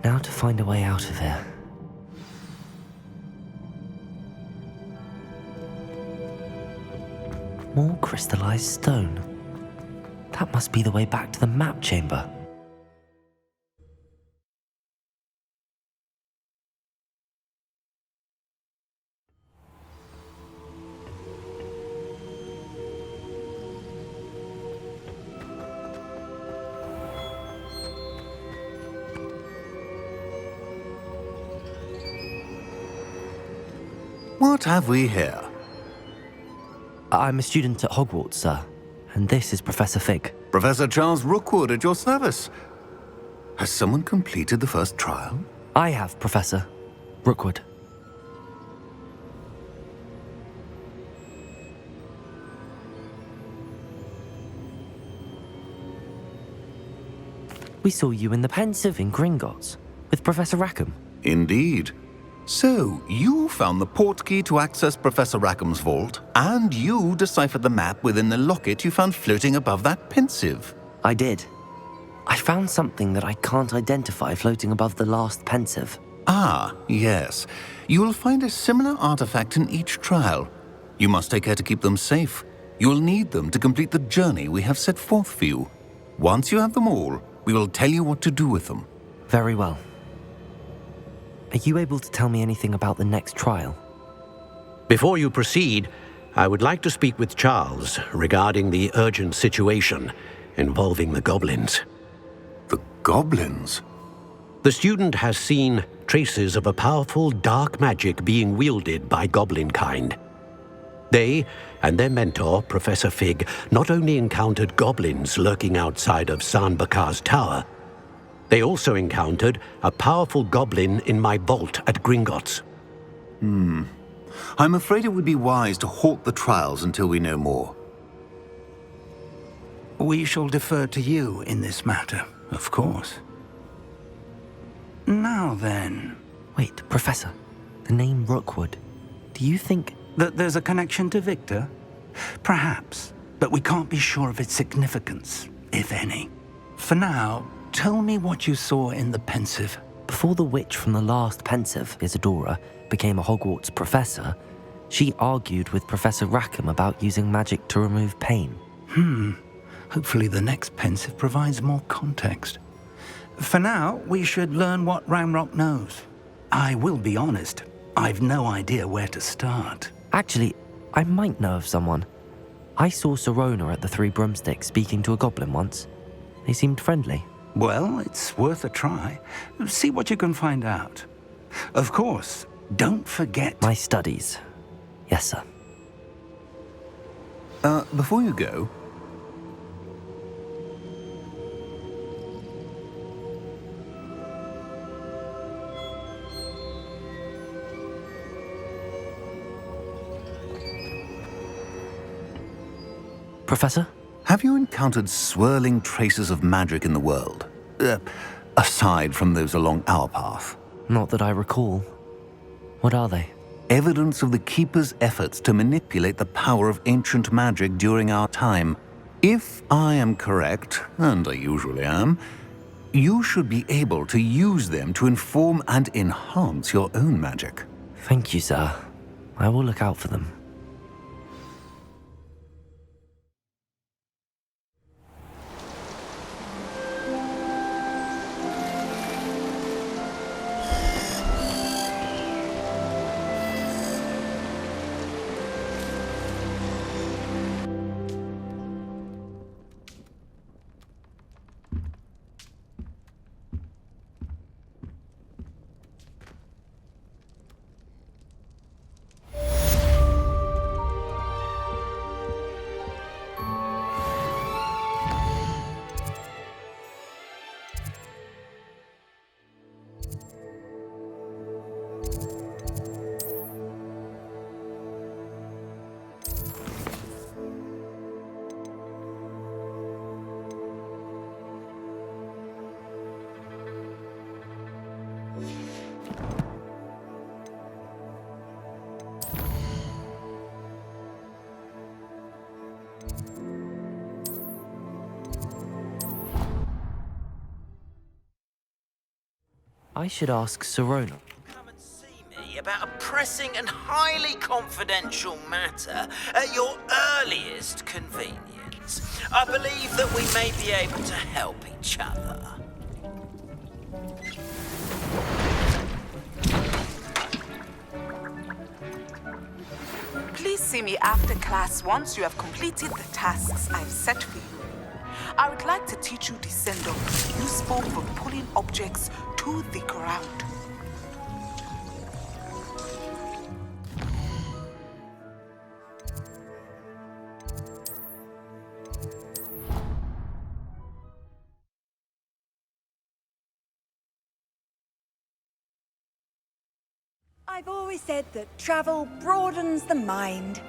Now to find a way out of here. More crystallized stone. That must be the way back to the map chamber. What have we here? I'm a student at Hogwarts, sir, and this is Professor Fig. Professor Charles Rookwood at your service. Has someone completed the first trial? I have, Professor Rookwood. We saw you in the Pensive in Gringotts with Professor Rackham. Indeed. So, you found the portkey to access Professor Rackham's vault, and you deciphered the map within the locket you found floating above that Pensive. I did. I found something that I can't identify floating above the last Pensive. Ah, yes. You will find a similar artifact in each trial. You must take care to keep them safe. You will need them to complete the journey we have set forth for you. Once you have them all, we will tell you what to do with them. Very well. Are you able to tell me anything about the next trial? Before you proceed, I would like to speak with Charles regarding the urgent situation involving the goblins. The goblins? The student has seen traces of a powerful dark magic being wielded by goblin kind. They and their mentor, Professor Fig, not only encountered goblins lurking outside of San Bakar's tower, they also encountered a powerful goblin in my vault at Gringotts. I'm afraid it would be wise to halt the trials until we know more. We shall defer to you in this matter, of course. Now then... Wait, Professor. The name Rookwood. Do you think... that there's a connection to Victor? Perhaps, but we can't be sure of its significance, if any. For now, tell me what you saw in the Pensive. Before the witch from the last Pensive, Isadora, became a Hogwarts professor, she argued with Professor Rackham about using magic to remove pain. Hopefully the next Pensive provides more context. For now, we should learn what Ramrock knows. I will be honest, I've no idea where to start. Actually, I might know of someone. I saw Serona at the Three Broomsticks speaking to a goblin once. They seemed friendly. Well, it's worth a try. See what you can find out. Of course, don't forget... my studies. Yes, sir. Before you go... Professor? Have you encountered swirling traces of magic in the world? Aside from those along our path? Not that I recall. What are they? Evidence of the Keeper's efforts to manipulate the power of ancient magic during our time. If I am correct, and I usually am, You should be able to use them to inform and enhance your own magic. Thank you, sir. I will look out for them. I should ask Serona. Come and see me about a pressing and highly confidential matter at your earliest convenience. I believe that we may be able to help each other. Please see me after class once you have completed the tasks I've set for you. I would like to teach you Descendo, useful for pulling objects to the ground. I've always said that travel broadens the mind.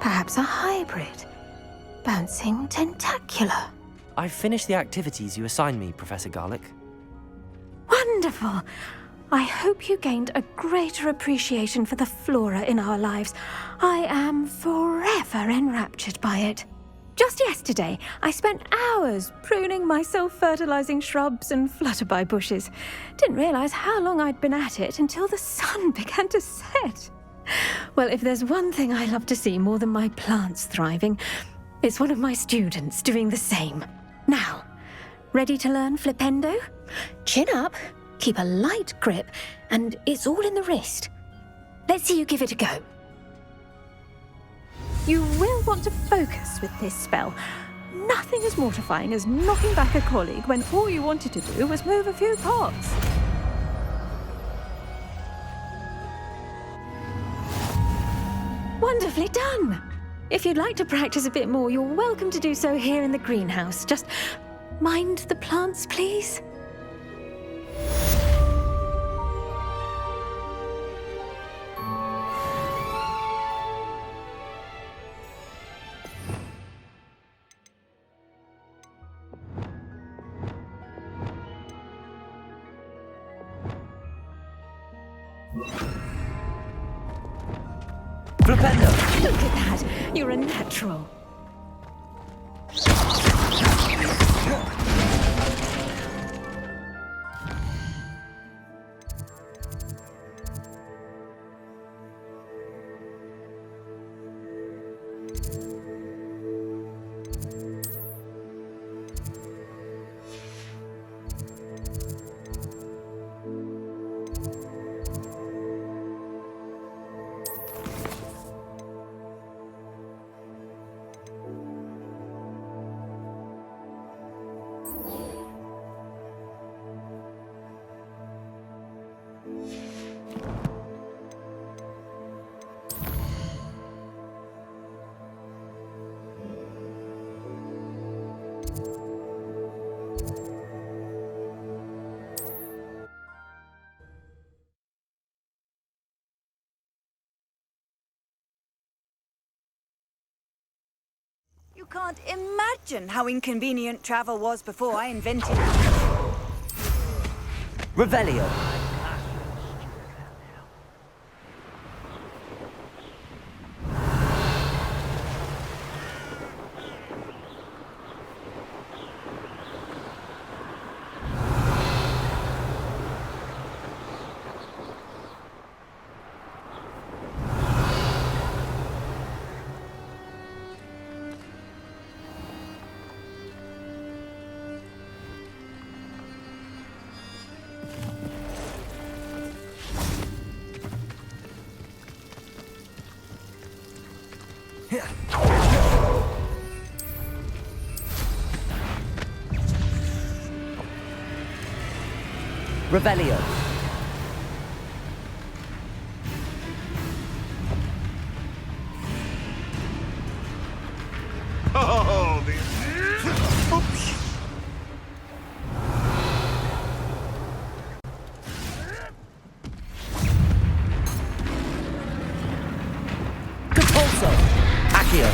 Perhaps a hybrid. Bouncing tentacular. I've finished the activities you assigned me, Professor Garlick. Wonderful! I hope you gained a greater appreciation for the flora in our lives. I am forever enraptured by it. Just yesterday, I spent hours pruning my self-fertilizing shrubs and flutterby bushes. Didn't realize how long I'd been at it until the sun began to set. Well, if there's one thing I love to see more than my plants thriving, it's one of my students doing the same. Now, ready to learn Flipendo? Chin up, keep a light grip, and it's all in the wrist. Let's see you give it a go. You will want to focus with this spell. Nothing as mortifying as knocking back a colleague when all you wanted to do was move a few pots. Wonderfully done! If you'd like to practice a bit more, you're welcome to do so here in the greenhouse. Just mind the plants, please. Flipendo! Look at that! You're a natural. You can't imagine how inconvenient travel was before I invented it. Revelio! Revelio. Oh, the... Oops. Compulso. Accio.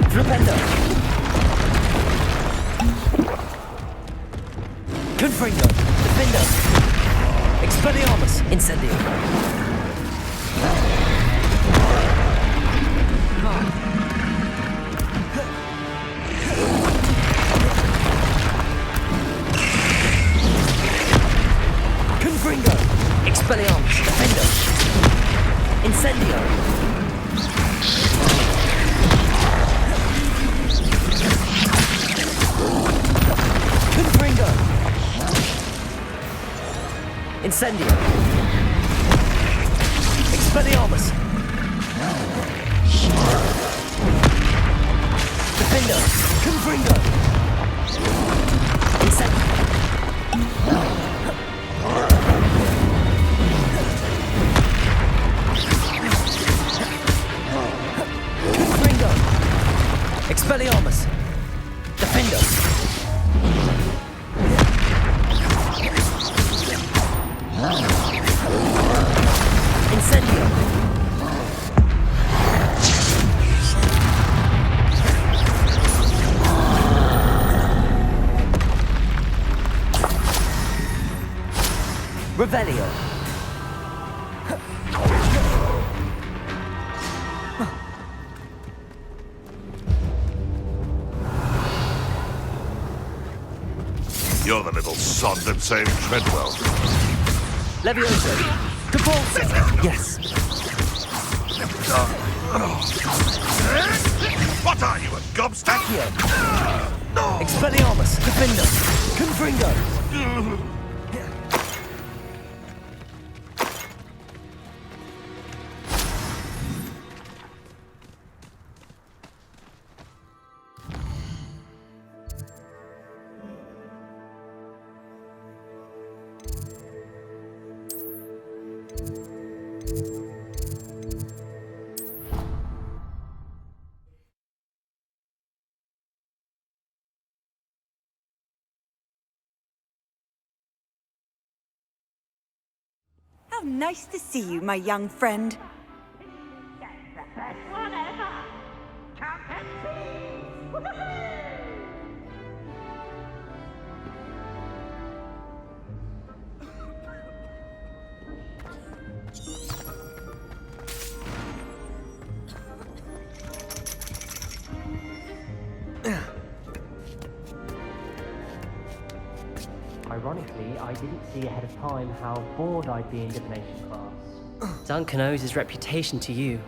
Flipendo. Confringo. Defendo. Expelliarmus. Incendio. Confringo. Expelliarmus. Defendo. Incendio. Confringo. Incendio. Expelliarmus. Defendo. Confringo. Incendio. Confringo. Expelliarmus. Defendo. Incendio. Revelio. You're the little sod that saved Treadwell. Levioso. Compulso. Yes. What are you, a gobstop? Accio. Expelliarmus. Defendo. Confringo. How nice to see you, my young friend. Ironically, I didn't see ahead of time how bored I'd be in divination class. Duncan owes his reputation to you.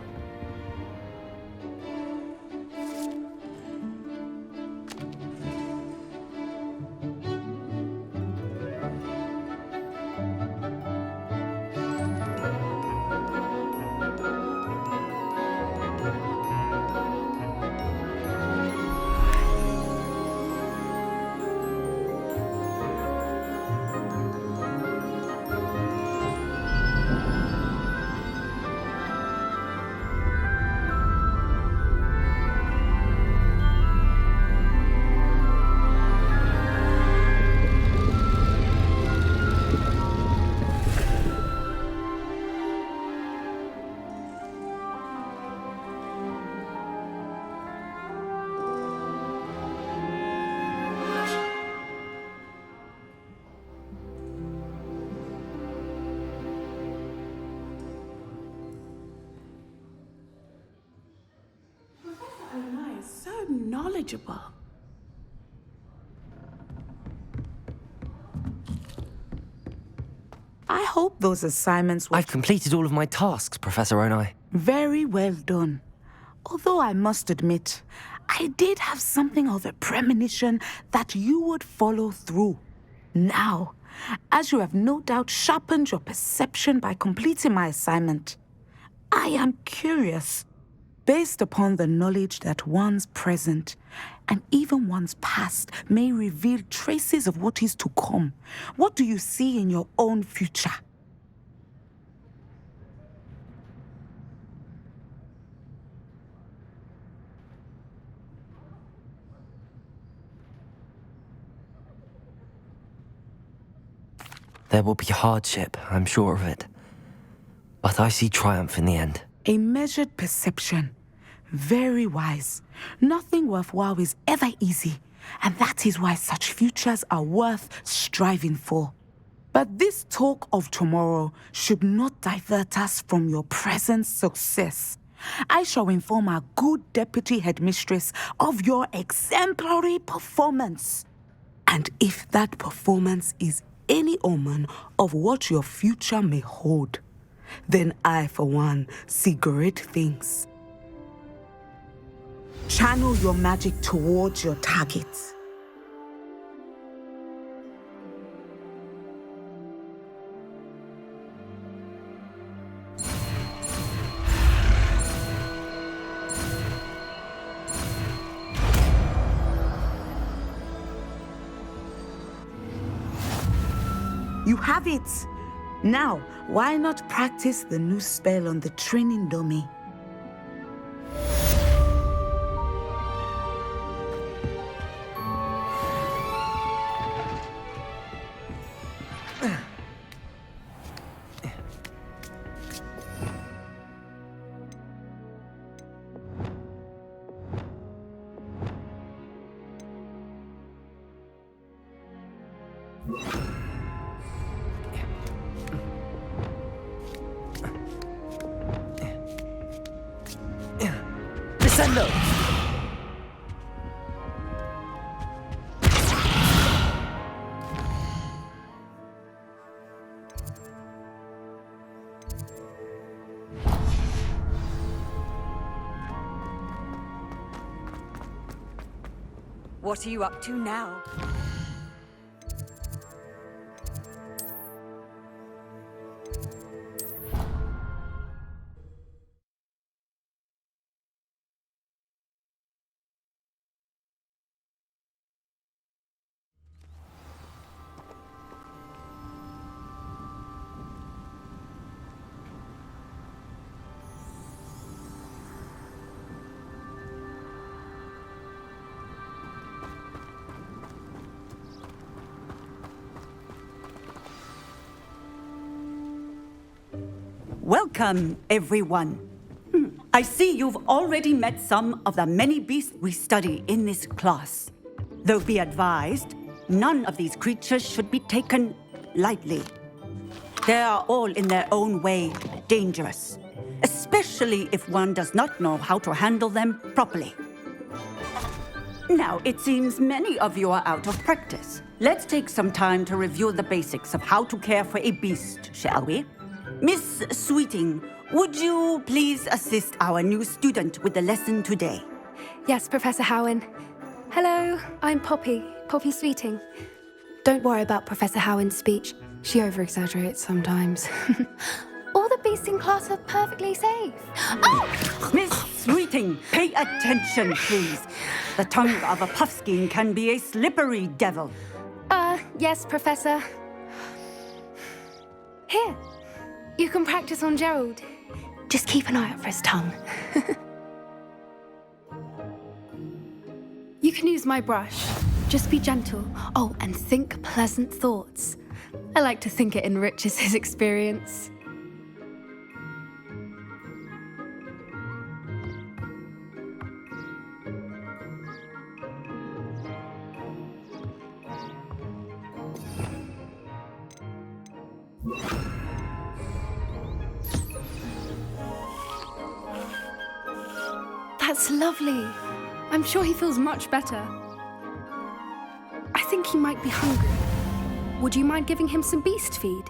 So knowledgeable. I hope those assignments were... I've completed all of my tasks, Professor Onai. Very well done. Although I must admit, I did have something of a premonition that you would follow through. Now, as you have no doubt sharpened your perception by completing my assignment, I am curious. Based upon the knowledge that one's present and even one's past may reveal traces of what is to come, what do you see in your own future? There will be hardship, I'm sure of it. But I see triumph in the end. A measured perception. Very wise. Nothing worthwhile is ever easy, and that is why such futures are worth striving for. But this talk of tomorrow should not divert us from your present success. I shall inform our good deputy headmistress of your exemplary performance. And if that performance is any omen of what your future may hold, then I, for one, see great things. Channel your magic towards your targets. You have it! Now, why not practice the new spell on the training dummy? Descendo! What are you up to now? Welcome, everyone. I see you've already met some of the many beasts we study in this class. Though be advised, none of these creatures should be taken lightly. They are all in their own way dangerous, especially if one does not know how to handle them properly. Now, it seems many of you are out of practice. Let's take some time to review the basics of how to care for a beast, shall we? Miss Sweeting, would you please assist our new student with the lesson today? Yes, Professor Howen. Hello, I'm Poppy Sweeting. Don't worry about Professor Howen's speech. She over-exaggerates sometimes. All the beasts in class are perfectly safe. Oh! Miss Sweeting, pay attention, please. The tongue of a puffskein can be a slippery devil. Yes, Professor. Here. You can practice on Gerald. Just keep an eye out for his tongue. You can use my brush. Just be gentle. Oh, and think pleasant thoughts. I like to think it enriches his experience. That's lovely. I'm sure he feels much better. I think he might be hungry. Would you mind giving him some beast feed?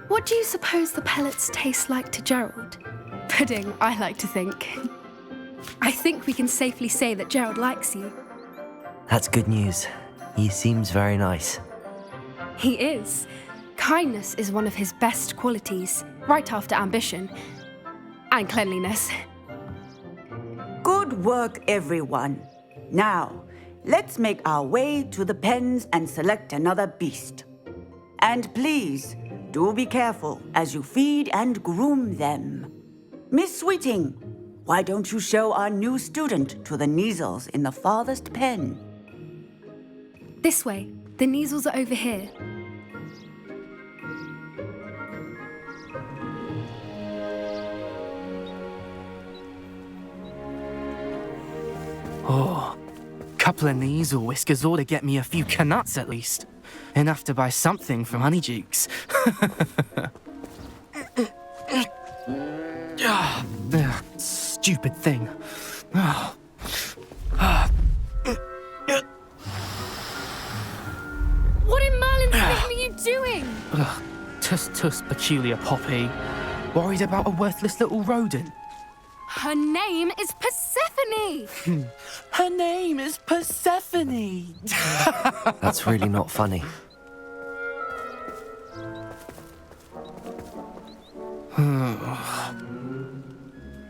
What do you suppose the pellets taste like to Gerald? Pudding, I like to think. I think we can safely say that Gerald likes you. That's good news. He seems very nice. He is. Kindness is one of his best qualities, right after ambition. And cleanliness. Good work, everyone. Now, let's make our way to the pens and select another beast. And please, do be careful as you feed and groom them. Miss Sweeting, why don't you show our new student to the Neasels in the farthest pen? This way. The Neasels are over here. Oh, couple of Neasel whiskers ought to get me a few canuts at least. Enough to buy something from Honeydukes. Stupid thing. What in Merlin's name are you doing? Tuss, peculiar Poppy. Worried about a worthless little rodent. Her name is Persephone! Her name is Persephone! That's really not funny.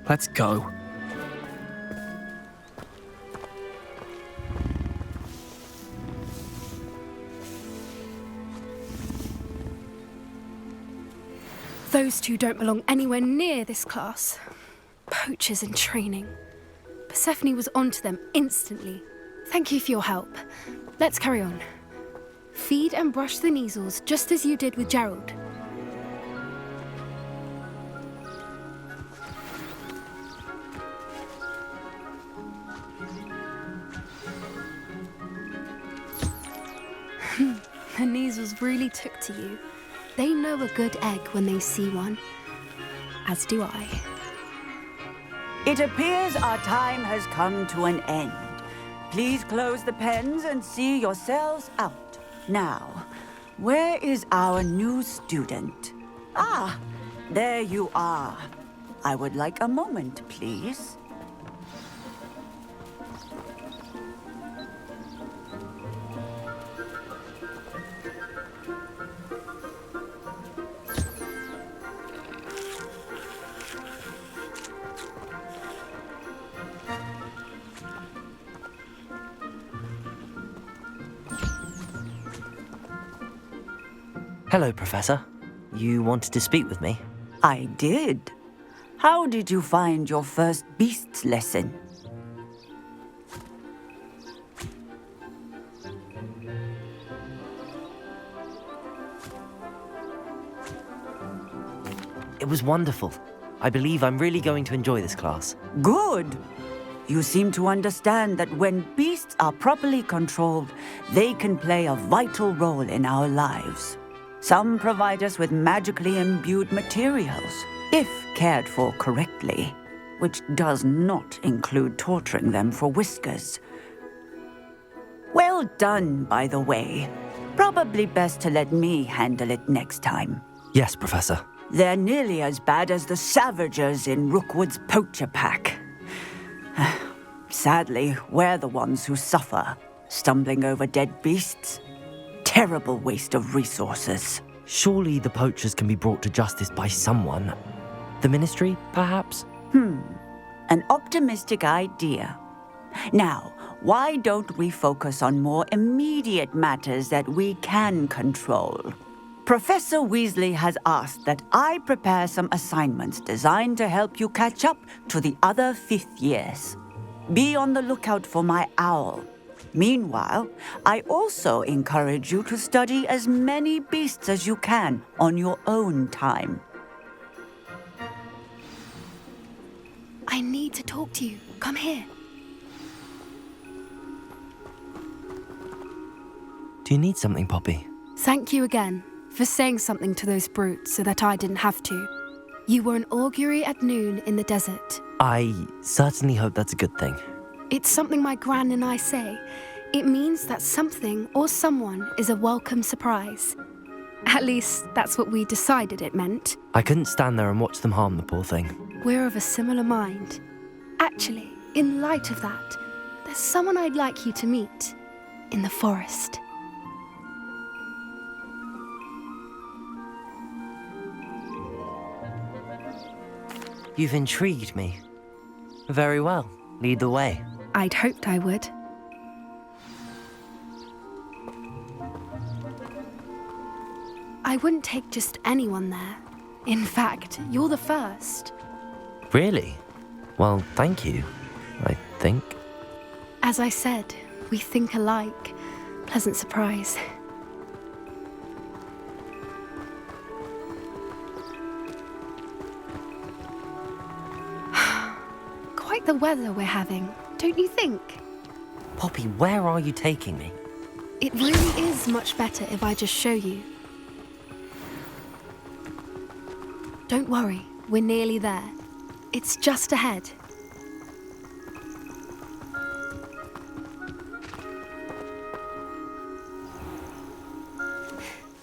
Let's go. Those two don't belong anywhere near this class. Poachers in training. Persephone was onto them instantly. Thank you for your help. Let's carry on. Feed and brush the Neasels just as you did with Gerald. The Neasels really took to you. They know a good egg when they see one. As do I. It appears our time has come to an end. Please close the pens and see yourselves out. Now, where is our new student? Ah, there you are. I would like a moment, please. Hello, Professor. You wanted to speak with me? I did. How did you find your first beasts lesson? It was wonderful. I believe I'm really going to enjoy this class. Good. You seem to understand that when beasts are properly controlled, they can play a vital role in our lives. Some provide us with magically imbued materials, if cared for correctly, which does not include torturing them for whiskers. Well done, by the way. Probably best to let me handle it next time. Yes, Professor. They're nearly as bad as the Savagers in Rookwood's poacher pack. Sadly, we're the ones who suffer, stumbling over dead beasts. Terrible waste of resources. Surely the poachers can be brought to justice by someone. The Ministry, perhaps? An optimistic idea. Now, why don't we focus on more immediate matters that we can control? Professor Weasley has asked that I prepare some assignments designed to help you catch up to the other 5th years. Be on the lookout for my owl. Meanwhile, I also encourage you to study as many beasts as you can on your own time. I need to talk to you. Come here. Do you need something, Poppy? Thank you again for saying something to those brutes so that I didn't have to. You were an augury at noon in the desert. I certainly hope that's a good thing. It's something my gran and I say. It means that something or someone is a welcome surprise. At least, that's what we decided it meant. I couldn't stand there and watch them harm the poor thing. We're of a similar mind. Actually, in light of that, there's someone I'd like you to meet in the forest. You've intrigued me. Very well. Lead the way. I'd hoped I would. I wouldn't take just anyone there. In fact, you're the first. Really? Well, thank you, I think. As I said, we think alike. Pleasant surprise. Quite the weather we're having, don't you think? Poppy, where are you taking me? It really is much better if I just show you. Don't worry, we're nearly there. It's just ahead.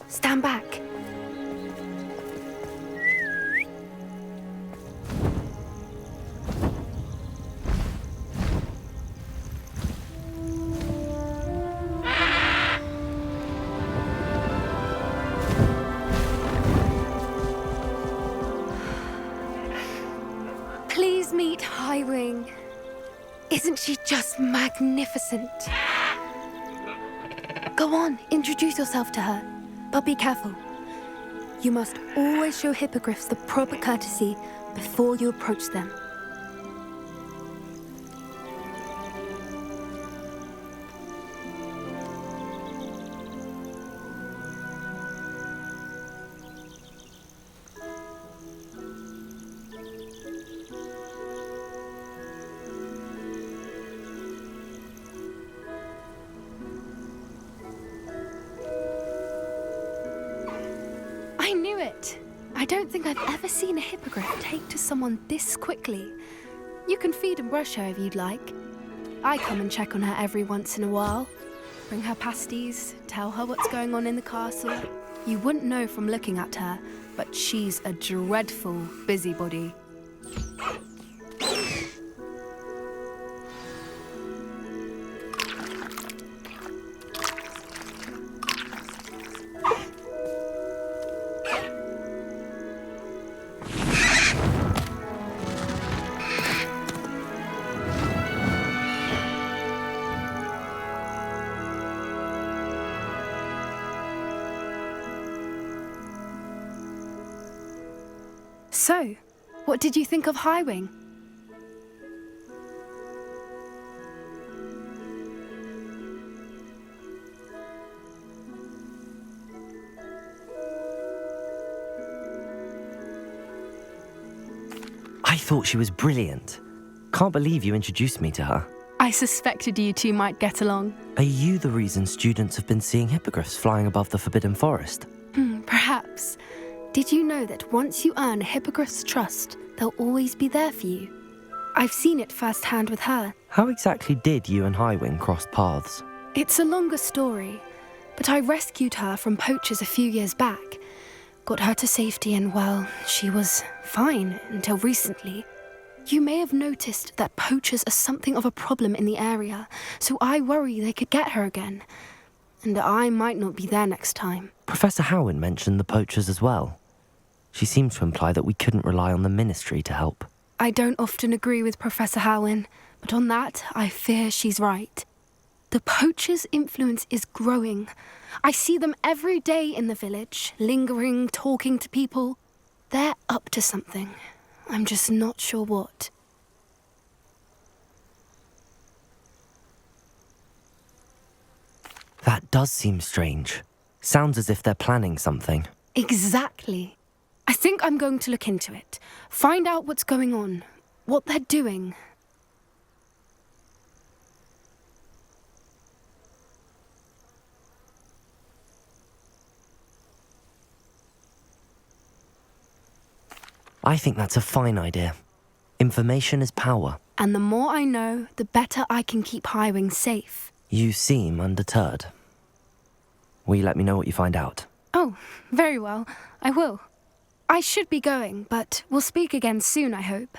Stand back. Please meet Highwing. Isn't she just magnificent? Go on, introduce yourself to her. But be careful. You must always show hippogriffs the proper courtesy before you approach them. I knew it! I don't think I've ever seen a hippogriff take to someone this quickly. You can feed and brush her if you'd like. I come and check on her every once in a while. Bring her pasties, tell her what's going on in the castle. You wouldn't know from looking at her, but she's a dreadful busybody. So, what did you think of Highwing? I thought she was brilliant. Can't believe you introduced me to her. I suspected you two might get along. Are you the reason students have been seeing hippogriffs flying above the Forbidden Forest? Perhaps. Did you know that once you earn a hippogriff's trust, they'll always be there for you? I've seen it firsthand with her. How exactly did you and Highwing cross paths? It's a longer story, but I rescued her from poachers a few years back. Got her to safety and, well, she was fine until recently. You may have noticed that poachers are something of a problem in the area, so I worry they could get her again. And I might not be there next time. Professor Howin mentioned the poachers as well. She seemed to imply that we couldn't rely on the ministry to help. I don't often agree with Professor Howin, but on that, I fear she's right. The poachers' influence is growing. I see them every day in the village, lingering, talking to people. They're up to something. I'm just not sure what. That does seem strange. Sounds as if they're planning something. Exactly. I think I'm going to look into it. Find out what's going on, what they're doing. I think that's a fine idea. Information is power. And the more I know, the better I can keep Highwing safe. You seem undeterred. Will you let me know what you find out? Oh, very well. I will. I should be going, but we'll speak again soon, I hope.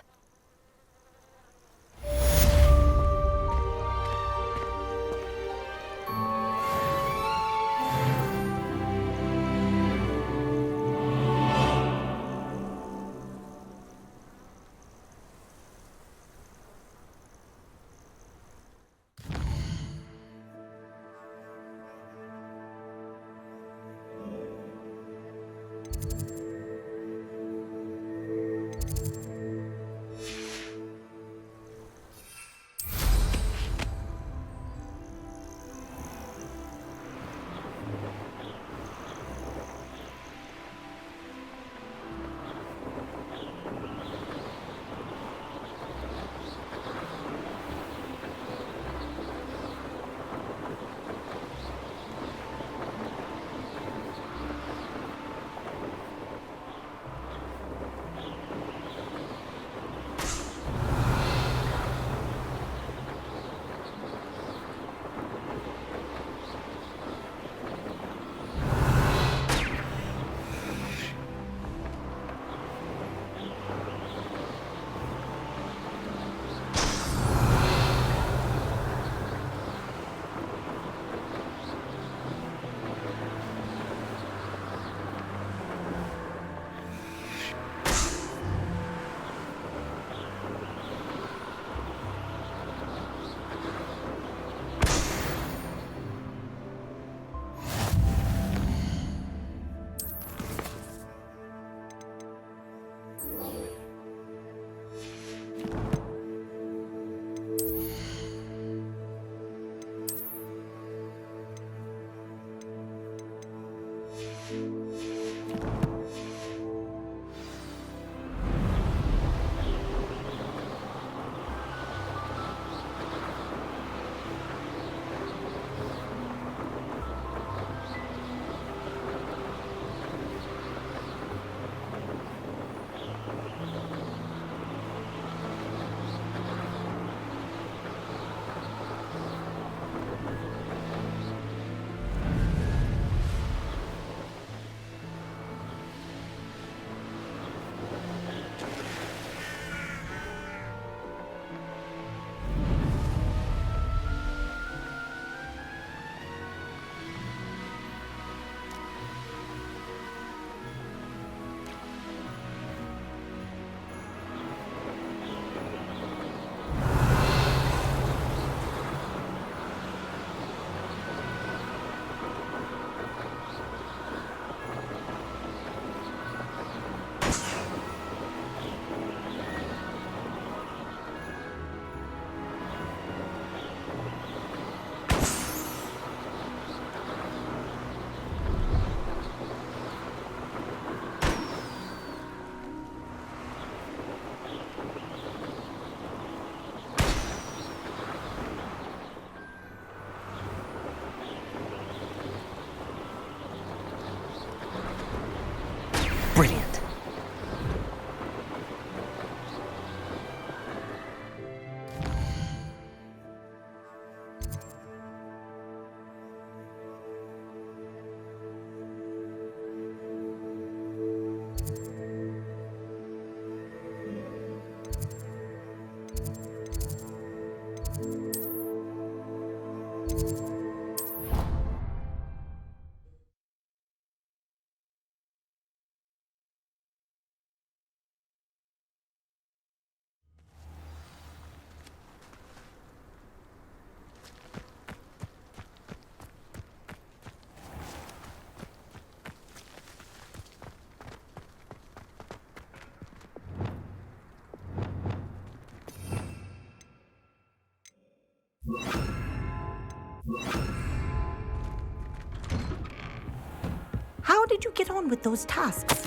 did you get on with those tasks?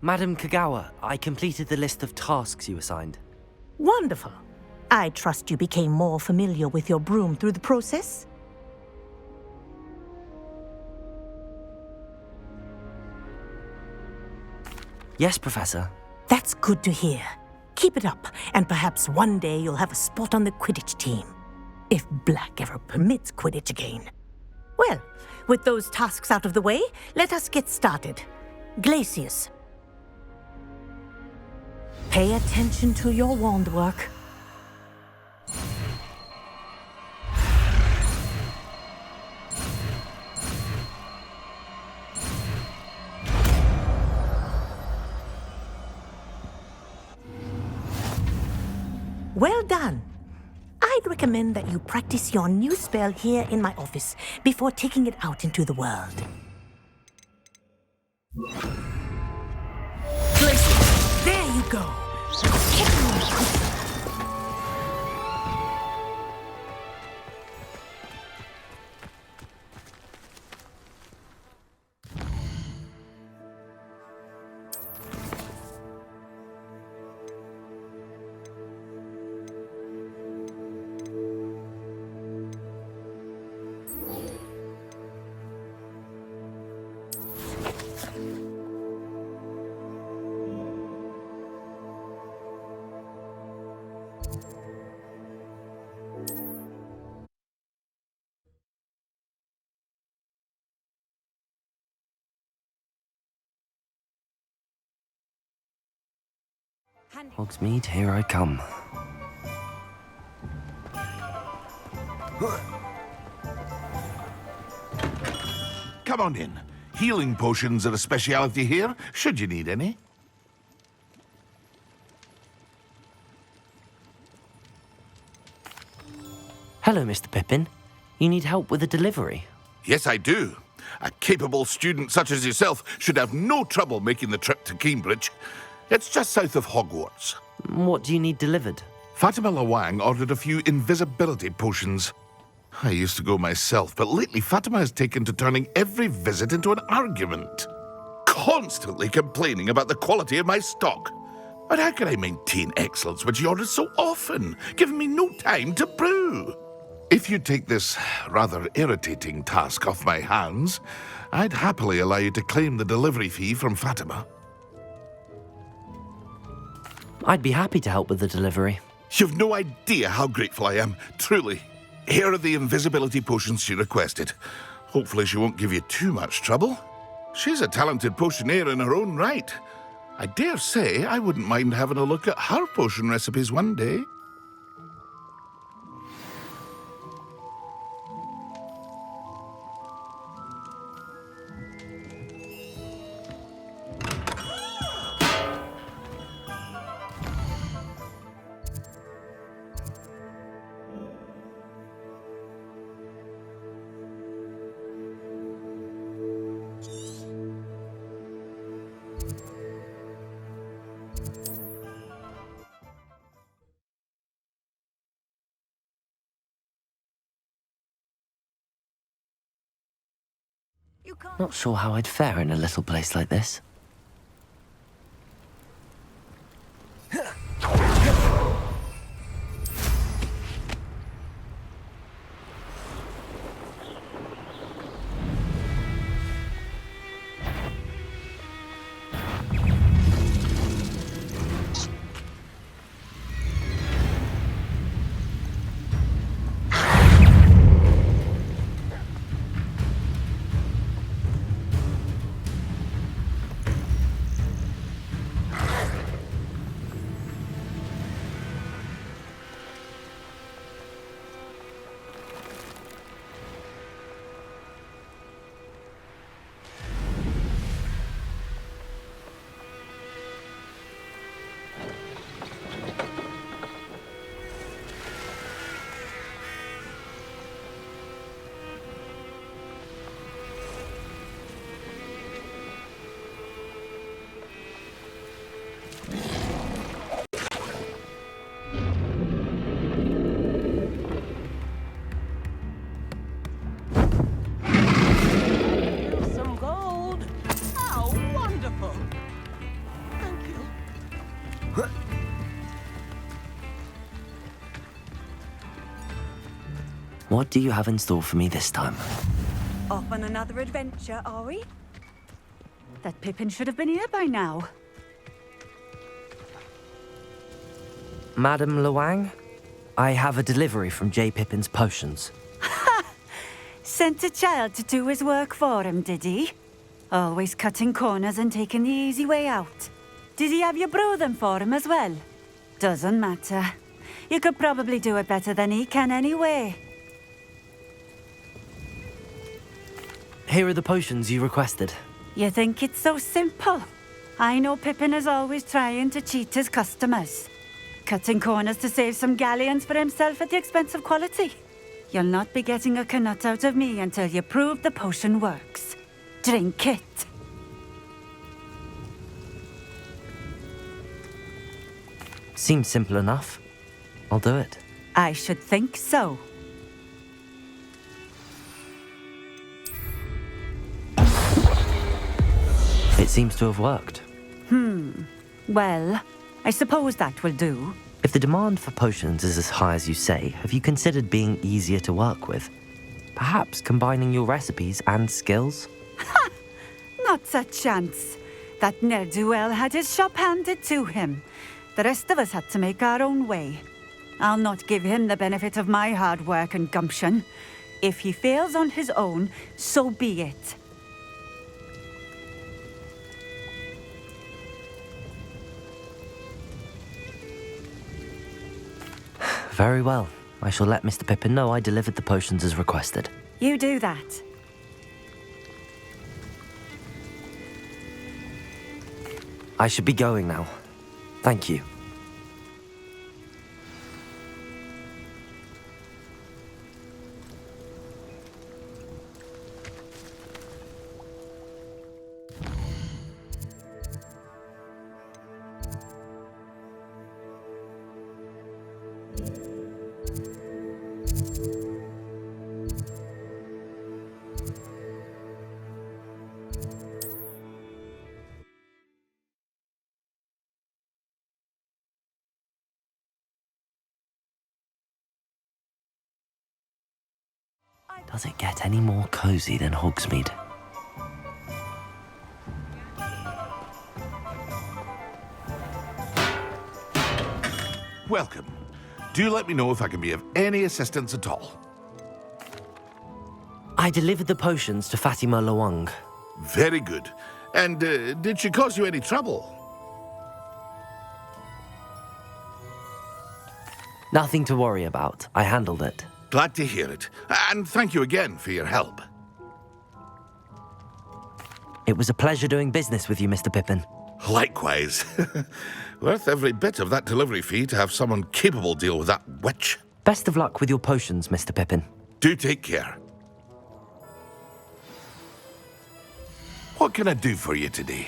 Madam Kagawa, I completed the list of tasks you assigned. Wonderful. I trust you became more familiar with your broom through the process? Yes, Professor. That's good to hear. Keep it up, and perhaps one day you'll have a spot on the Quidditch team. If Black ever permits Quidditch again. Well, with those tasks out of the way, let us get started. Glacius. Pay attention to your wand work. Well done. I'd recommend that you practice your new spell here in my office before taking it out into the world. Glacius, there you go. Hogsmeade, here I come. Come on in. Healing potions are a speciality here, should you need any. Hello, Mr. Pippin. You need help with a delivery? Yes, I do. A capable student such as yourself should have no trouble making the trip to Cambridge. It's just south of Hogwarts. What do you need delivered? Fatima Lawang ordered a few invisibility potions. I used to go myself, but lately Fatima has taken to turning every visit into an argument. Constantly complaining about the quality of my stock. But how can I maintain excellence when she orders so often, giving me no time to brew? If you take this rather irritating task off my hands, I'd happily allow you to claim the delivery fee from Fatima. I'd be happy to help with the delivery. You've no idea how grateful I am, truly. Here are the invisibility potions she requested. Hopefully she won't give you too much trouble. She's a talented potioneer in her own right. I dare say I wouldn't mind having a look at her potion recipes one day. Not sure how I'd fare in a little place like this. What do you have in store for me this time? Off on another adventure, are we? That Pippin should have been here by now. Madam Luang, I have a delivery from J. Pippin's potions. Sent a child to do his work for him, did he? Always cutting corners and taking the easy way out. Did he have you brew them for him as well? Doesn't matter. You could probably do it better than he can anyway. Here are the potions you requested. You think it's so simple? I know Pippin is always trying to cheat his customers. Cutting corners to save some galleons for himself at the expense of quality. You'll not be getting a canut out of me until you prove the potion works. Drink it. Seems simple enough. I'll do it. I should think so. It seems to have worked. Well, I suppose that will do. If the demand for potions is as high as you say, have you considered being easier to work with? Perhaps combining your recipes and skills? Not a chance. That ne'er-do-well had his shop handed to him. The rest of us had to make our own way. I'll not give him the benefit of my hard work and gumption. If he fails on his own, so be it. Very well. I shall let Mr. Pippin know I delivered the potions as requested. You do that. I should be going now. Thank you. Does it get any more cozy than Hogsmeade? Welcome. Do let me know if I can be of any assistance at all. I delivered the potions to Fatima Luang. Very good. And did she cause you any trouble? Nothing to worry about. I handled it. Glad to hear it. And thank you again for your help. It was a pleasure doing business with you, Mr. Pippin. Likewise. Worth every bit of that delivery fee to have someone capable deal with that witch. Best of luck with your potions, Mr. Pippin. Do take care. What can I do for you today?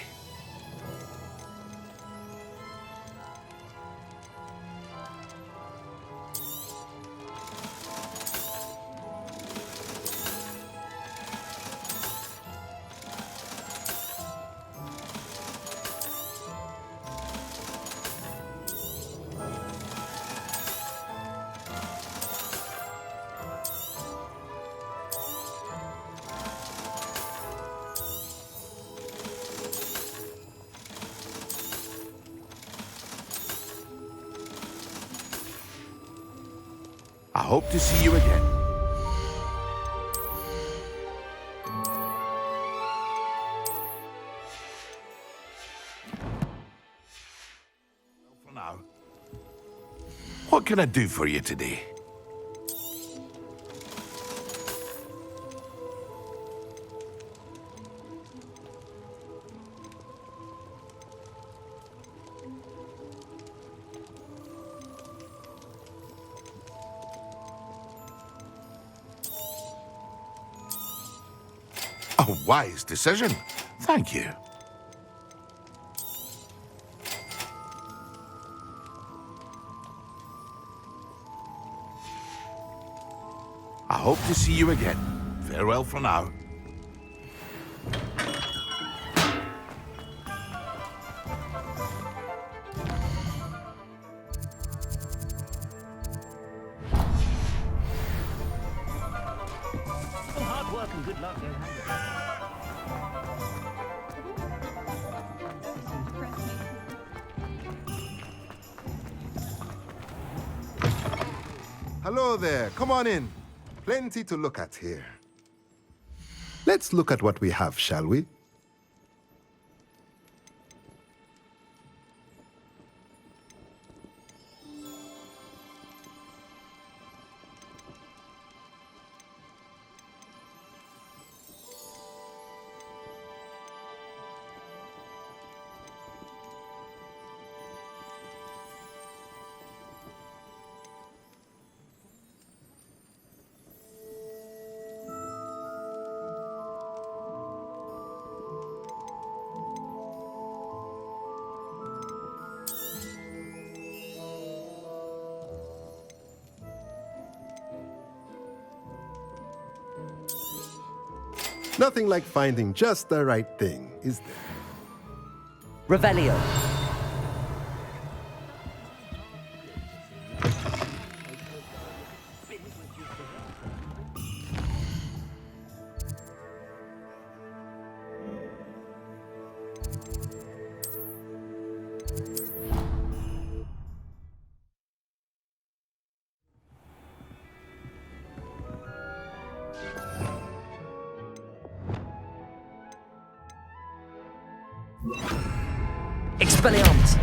I hope to see you again. For now, what can I do for you today? A wise decision. Thank you. I hope to see you again. Farewell for now. luck and good luck. Hello there. Come on in. Plenty to look at here. Let's look at what we have, shall we? Nothing like finding just the right thing, is there? Revelio. Expelliarmus.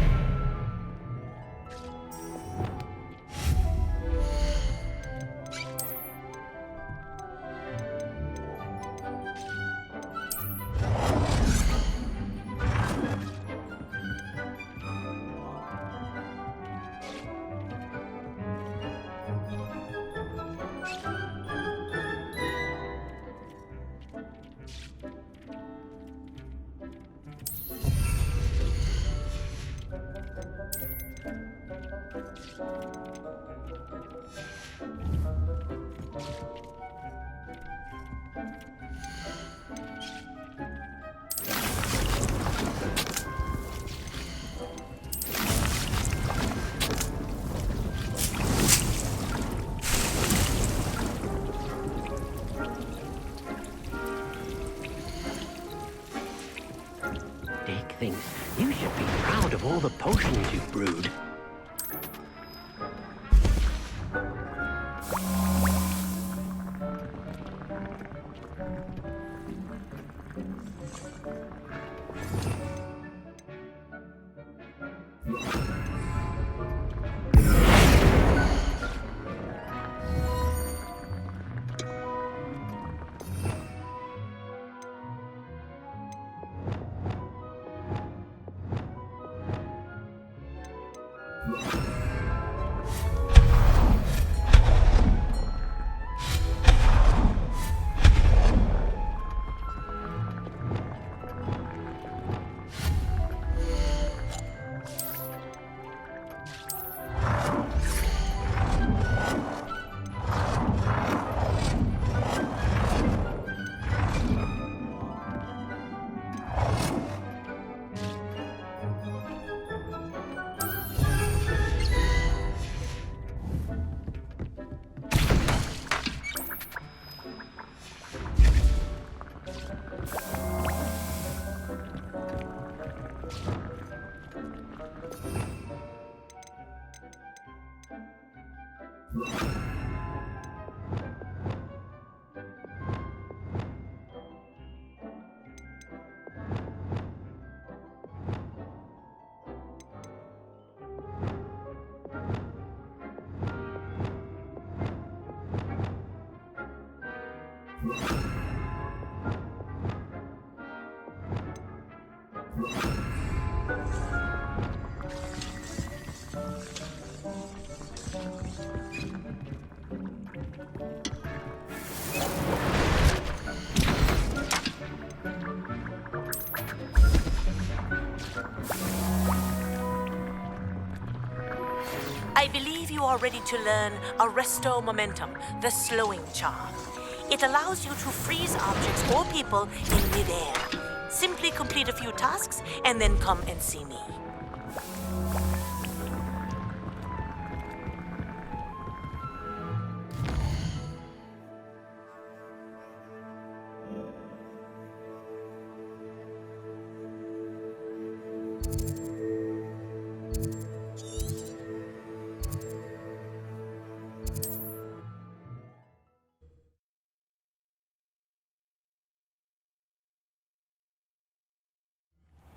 Dick thinks you should be proud of all the potions you've brewed. I believe you are ready to learn Arresto Momentum, the slowing charm. It allows you to freeze objects or people in midair. Simply complete a few tasks and then come and see me.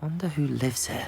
Wonder who lives here.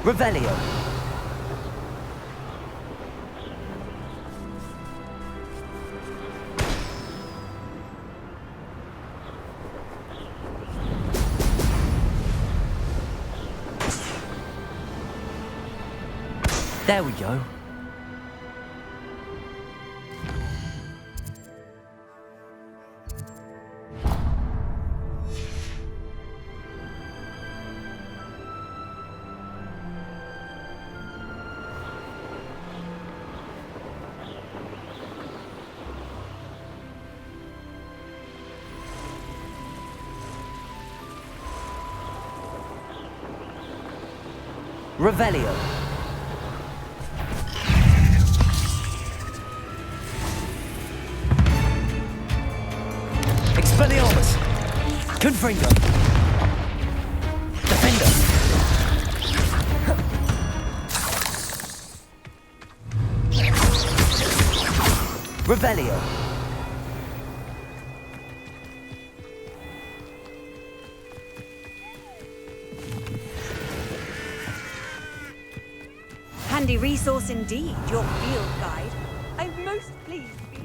Revelio. There we go. Revelio. Expelliarmus. Confringo. Defender. Revelio. Handy resource indeed, your field guide. I'm most pleased to be...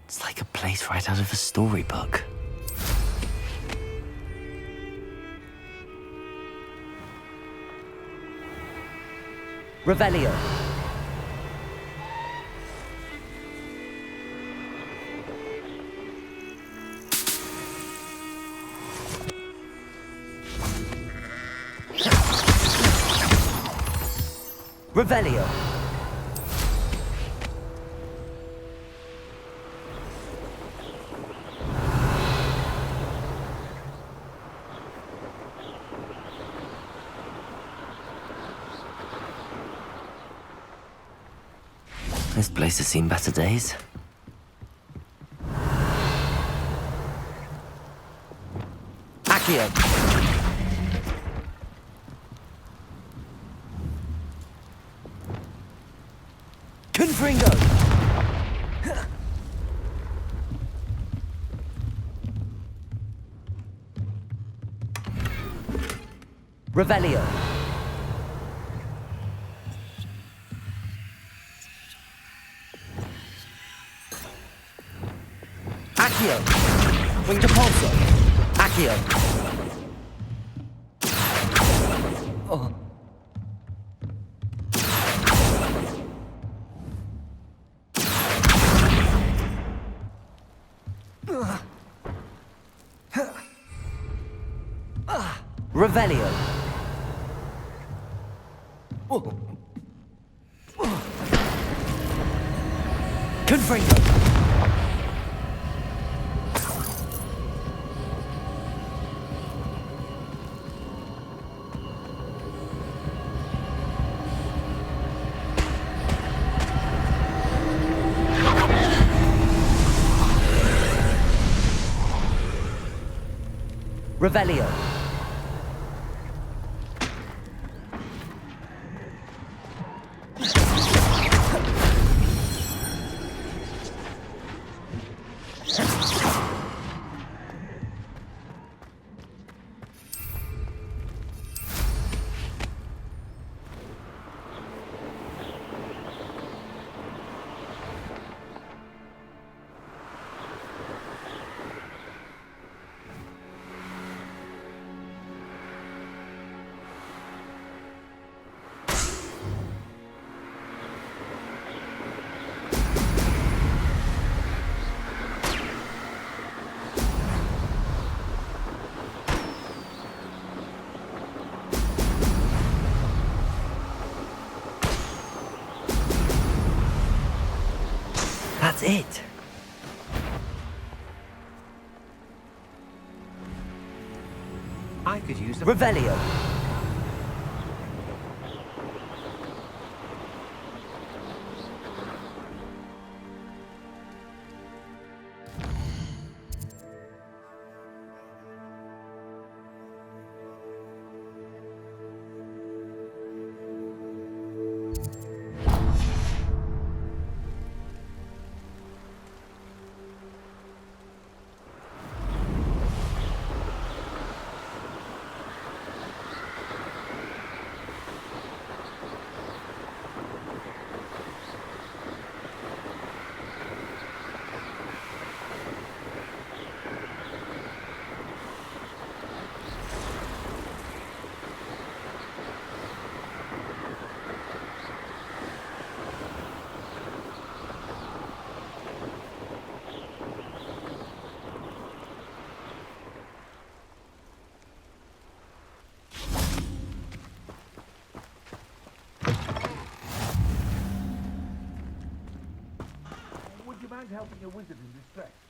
It's like a place right out of a storybook. Revelio. Revelio. This place has seen better days. Accio. Confringo. Revelio. Accio. Wing Depulso. Accio. Oh. Revelio. Confringo. Revelio. That's it. I could use a Revelio. Would you mind helping a wizard in distress?